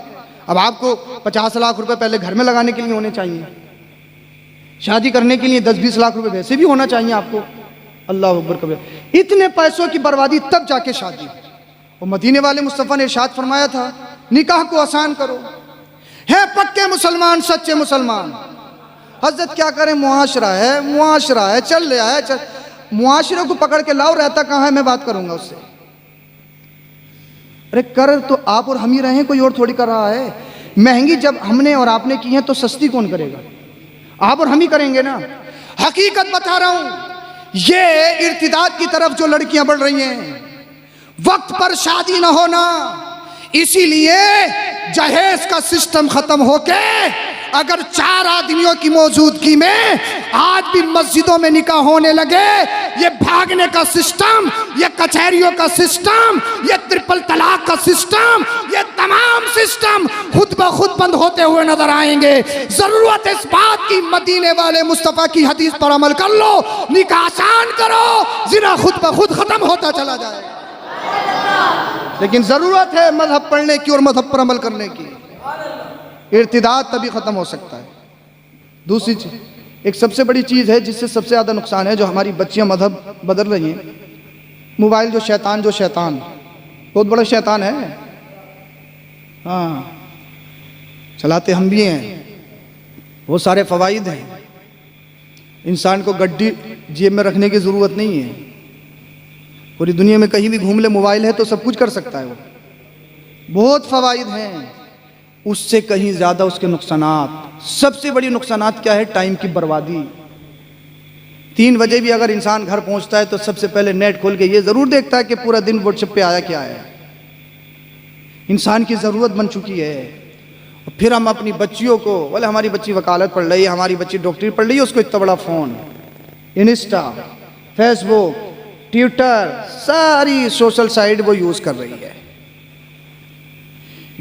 अब आपको 50 लाख रुपए पहले घर में लगाने के लिए होने चाहिए, शादी करने के लिए 10-20 लाख रुपए वैसे भी होना चाहिए आपको। अल्लाह अकबर कबीर। इतने पैसों की बर्बादी तब जाके शादी। और मदीने वाले मुस्तफ़ा ने इरशाद फरमाया था, निकाह को आसान करो। है पक्के मुसलमान, सच्चे मुसलमान। हजरत क्या करें, मुआशरा है, चल रहा है, मुआशरे को पकड़ के लाओ, रहता कहाँ है, मैं बात करूंगा उससे। अरे कर तो आप और हम ही रहे हैं, कोई और थोड़ी कर रहा है। महंगी जब हमने और आपने की है तो सस्ती कौन करेगा? आप और हम ही करेंगे ना। हकीकत बता रहा हूं, ये इर्तिदाद की तरफ जो लड़कियां बढ़ रही हैं वक्त पर शादी न होना, इसीलिए जहेज का सिस्टम खत्म होके अगर 4 आदमियों की मौजूदगी में आज भी मस्जिदों में निकाह होने लगे, ये भागने का सिस्टम, ये कचहरियों का सिस्टम, ये ट्रिपल तलाक का सिस्टम, ये तमाम सिस्टम खुद ब खुद बंद होते हुए नजर आएंगे। जरूरत इस बात की, मदीने वाले मुस्तफा की हदीस पर अमल कर लो, निकाह आसान करो, जिना खुद ब खुद खत्म होता चला जाएगा। लेकिन जरूरत है मजहब पढ़ने की और मजहब पर अमल करने की, इर्तिदाद तभी खत्म हो सकता है। दूसरी चीज, एक सबसे बड़ी चीज है जिससे सबसे ज्यादा नुकसान है, जो हमारी बच्चियां मजहब बदल रही हैं, मोबाइल। जो शैतान बहुत बड़ा शैतान है। हाँ, चलाते हम भी हैं, बहुत सारे फवाइद हैं। इंसान को गड्डी जेब में रखने की जरूरत नहीं है, पूरी दुनिया में कहीं भी घूम ले, मोबाइल है तो सब कुछ कर सकता है वो। बहुत फवाइद हैं, उससे कहीं ज़्यादा उसके नुकसानात। सबसे बड़ी नुकसानात क्या है? टाइम की बर्बादी। 3 बजे भी अगर इंसान घर पहुंचता है तो सबसे पहले नेट खोल के ये ज़रूर देखता है कि पूरा दिन व्हाट्सएप पे आया क्या है। इंसान की ज़रूरत बन चुकी है। और फिर हम अपनी बच्चियों को, बोले हमारी बच्ची वकालत पढ़ रही है, हमारी बच्ची डॉक्टरी पढ़ रही है, उसको इतना बड़ा फ़ोन, इंस्टा, फेसबुक, ट्विटर, सारी सोशल साइट वो यूज़ कर रही है।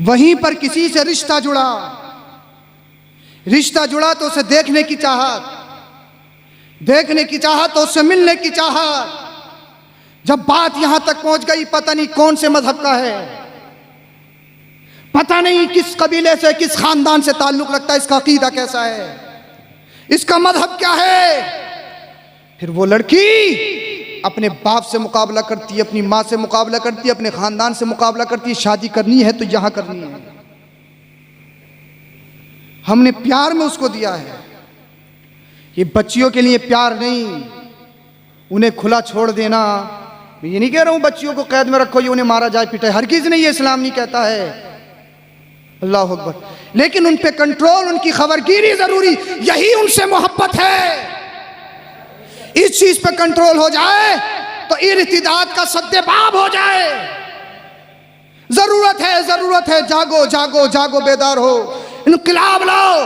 वहीं पर किसी से रिश्ता जुड़ा तो उसे देखने की चाहत, तो उससे मिलने की चाहत। जब बात यहां तक पहुंच गई, पता नहीं कौन से मजहब का है, पता नहीं किस कबीले से, किस खानदान से ताल्लुक रखता है, इसका अकीदा कैसा है, इसका मजहब क्या है। फिर वो लड़की अपने बाप से मुकाबला करती है, अपनी माँ से मुकाबला करती है, अपने खानदान से मुकाबला करती है। शादी करनी है तो यहां करनी है, हमने प्यार में उसको दिया है। ये बच्चियों के लिए प्यार नहीं, उन्हें खुला छोड़ देना। मैं ये नहीं कह रहा हूं बच्चियों को कैद में रखो, ये उन्हें मारा जाए पिटाए, हर चीज नहीं, ये इस्लाम नहीं कहता है, अल्लाह अकबर। लेकिन उन पे कंट्रोल, उनकी खबरगिरी जरूरी, यही उनसे मोहब्बत है। इस चीज पे कंट्रोल हो जाए तो इर्तिदाद का सद्देबाब हो जाए। जरूरत है, जागो जागो जागो, बेदार हो, इनकलाब लाओ।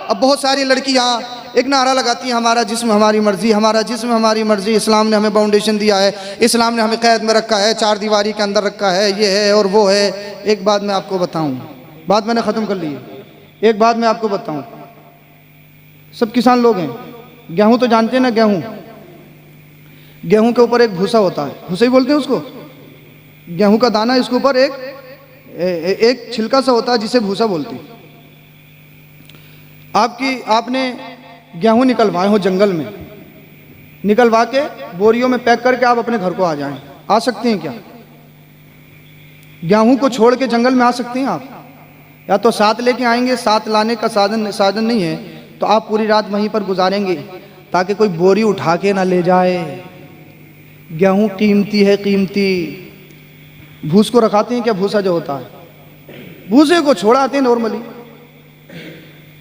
अब बहुत सारी लड़कियां एक नारा लगाती हैं, हमारा जिस्म हमारी मर्जी, हमारा जिस्म हमारी मर्जी। इस्लाम ने हमें बाउंडेशन दिया है, इस्लाम ने हमें कैद में रखा है, 4 दीवारी के अंदर रखा है, ये है और वो है। एक बात मैं आपको बताऊं, बात मैंने ख़त्म कर ली है। एक बात मैं आपको बताऊं, सब किसान लोग हैं, गेहूं तो जानते हैं ना, गेहूं के ऊपर एक भूसा होता है, भूसा ही बोलते हैं उसको, गेहूं का दाना, इसके ऊपर एक छिलका सा होता है जिसे भूसा बोलती। आपने गेहूं निकलवाए हो जंगल में, निकलवा के बोरियों में पैक करके आप अपने घर को आ जाएं, आ सकते हैं क्या? गेहूं को छोड़ के जंगल में आ सकते हैं आप? या तो साथ लेके आएंगे, साथ लाने का साधन नहीं है तो आप पूरी रात वहीं पर गुजारेंगे ताकि कोई बोरी उठा के ना ले जाए। गेहूं कीमती है, कीमती। भूस को रखाते हैं क्या? भूसा जो होता है, भूसे को छोड़ाते हैं नॉर्मली।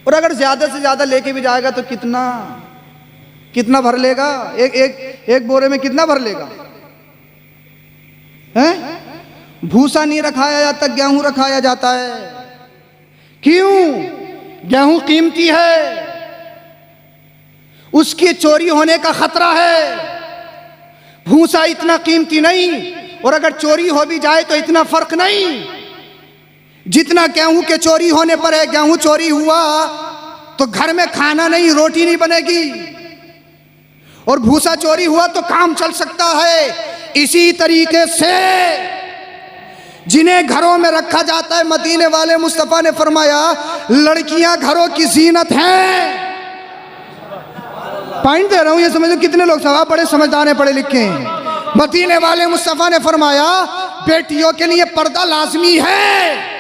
और अगर ज्यादा से ज्यादा लेके भी जाएगा तो कितना भर लेगा? एक बोरे में कितना भर लेगा? हैं? भूसा नहीं रखाया जाता, गेहूं रखाया जाता है। क्यों? गेहूं कीमती है, उसके चोरी होने का खतरा है। भूसा इतना कीमती नहीं, और अगर चोरी हो भी जाए तो इतना फर्क नहीं जितना गेहूं के चोरी होने पर है। गेहूं चोरी हुआ तो घर में खाना नहीं, रोटी नहीं बनेगी, और भूसा चोरी हुआ तो काम चल सकता है। इसी तरीके से जिन्हें घरों में रखा जाता है, मदीने वाले मुस्तफा ने फरमाया लड़कियां घरों की जीनत हैं। पॉइंट दे रहा हूं, ये समझो कितने लोग सवाब बड़े समझदार हैं, पढ़े लिखे हैं। मदीने वाले मुस्तफा ने फरमाया बेटियों के लिए पर्दा लाजमी है।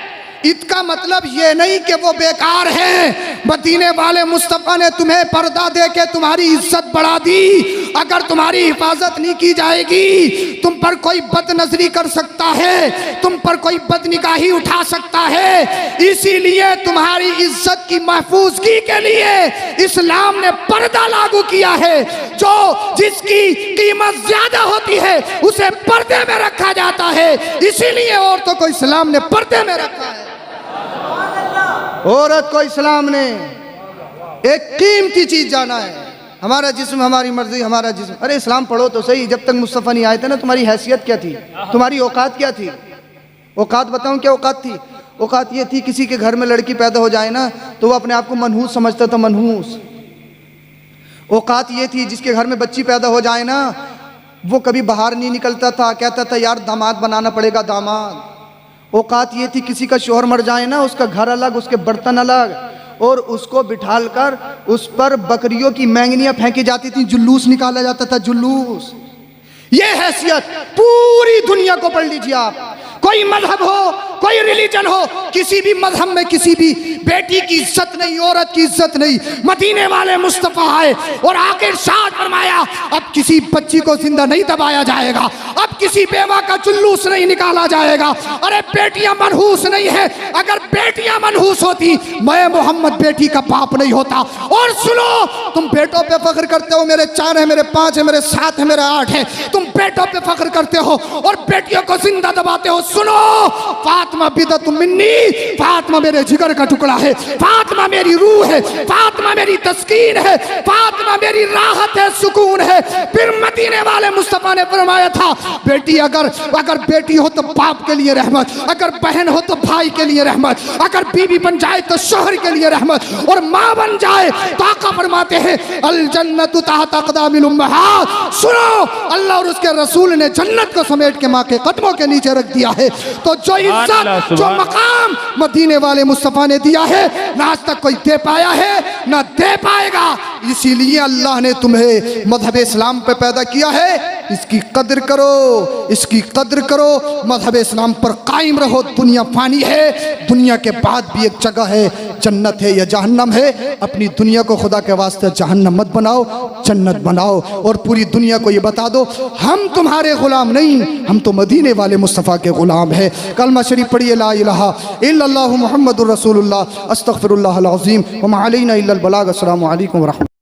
इसका मतलब ये नहीं कि वो बेकार है। मदीने वाले मुस्तफा ने तुम्हें पर्दा दे के तुम्हारी इज्जत बढ़ा दी, अगर तुम्हारी हिफाजत नहीं की जाएगी, तुम पर कोई बदनजरी कर सकता है, तुम पर कोई बदनिगाही उठा सकता है। इसीलिए तुम्हारी इज्जत की महफूजगी के लिए इस्लाम ने पर्दा लागू किया है। जो जिसकी कीमत ज्यादा होती है उसे पर्दे में रखा जाता है, इसीलिए औरतों को इस्लाम ने पर्दे में रखा है। औरत को इस्लाम ने एक कीमती चीज जाना है, हमारा जिस्म हमारी मर्जी, हमारा जिस्म। अरे इस्लाम पढ़ो तो सही, जब तक मुस्तफ़ा नहीं आए थे ना, तुम्हारी हैसियत क्या थी, तुम्हारी औकात क्या थी? औकात बताऊं क्या औकात थी? औकात ये थी, किसी के घर में लड़की पैदा हो जाए ना तो वो अपने आप को मनहूस समझता था, मनहूस। औकात ये थी, जिसके घर में बच्ची पैदा हो जाए ना वो कभी बाहर नहीं निकलता था, कहता था यार दामाद बनाना पड़ेगा, दामाद। औकात ये थी, किसी का शोहर मर जाए ना, उसका घर अलग, उसके बर्तन अलग, और उसको बिठाल कर उस पर बकरियों की मैंगनियां फेंकी जाती थी, जुलूस निकाला जाता था, जुलूस। ये हैसियत पूरी दुनिया को पढ़ लीजिए आप। कोई मजहब हो, कोई रिलीजन हो, किसी भी मजहब में किसी भी बेटी की इज्जत नहीं, औरत की इज्जत नहीं। मदीने वाले मुस्तफा आए और आके इरशाद फरमाया, अब किसी बच्ची को जिंदा नहीं दबाया जाएगा, अब किसी बेवा का जुलूस नहीं निकाला जाएगा। अरे बेटियां मनहूस नहीं है, अगर बेटियां मनहूस होती मैं मोहम्मद बेटी का बाप नहीं होता। और सुनो, तुम बेटों पे फख्र करते हो, मेरे 4 है, मेरे 5 है, मेरे 7 है, मेरे 8 है, तुम बेटों पे फख्र करते हो और बेटियों को जिंदा दबाते हो। सुनो, फातिमा बिदत मिन्नी, फातिमा मेरे जिगर का टुकड़ा है, फातिमा मेरी रूह है, फातिमा मेरी तस्कीन है, फातिमा मेरी राहत है, सुकून है। फिर मदीने वाले मुस्तफा ने फरमाया था, बेटी अगर बेटी हो तो बाप के लिए रहमत, अगर बहन हो तो भाई के लिए रहमत, अगर बीवी बन जाए तो शोहर के लिए रहमत, और माँ बन जाए तो आका फरमाते हैं अल जन्नतु तहत अक़दामिल उम्महात। सुनो, अल्लाह और उसके रसूल ने जन्नत को समेट के माँ के कदमों के नीचे रख दिया है। तो जो इज्जत, जो मकाम मदीने वाले मुस्तफा ने दिया है, ना आज तक कोई दे पाया है ना दे पाएगा। इसीलिए अल्लाह ने तुम्हें मजहब इस्लाम पे पैदा किया है। इसकी कद्र करो, इसकी कद्र करो, मजहब इस्लाम पर कायम रहो। दुनिया फानी है, दुनिया के बाद भी एक जगह है, जन्नत है या जहन्नम है। अपनी दुनिया को खुदा के वास्ते जहन्नम मत बनाओ, जन्नत बनाओ। और पूरी दुनिया को ये बता दो, हम तुम्हारे गुलाम नहीं, हम तो मदीने वाले मुस्तफ़ा के गुलाम है। कलमा शरीफ पढ़िए, ला इलाहा इल्लल्लाहु मुहम्मदुर रसूलुल्लाह, अस्तगफिरुल्लाहल अज़ीम व मा अलैना इल्लल बलाग। अस्सलामु अलैकुम व रहमतुल्लाह।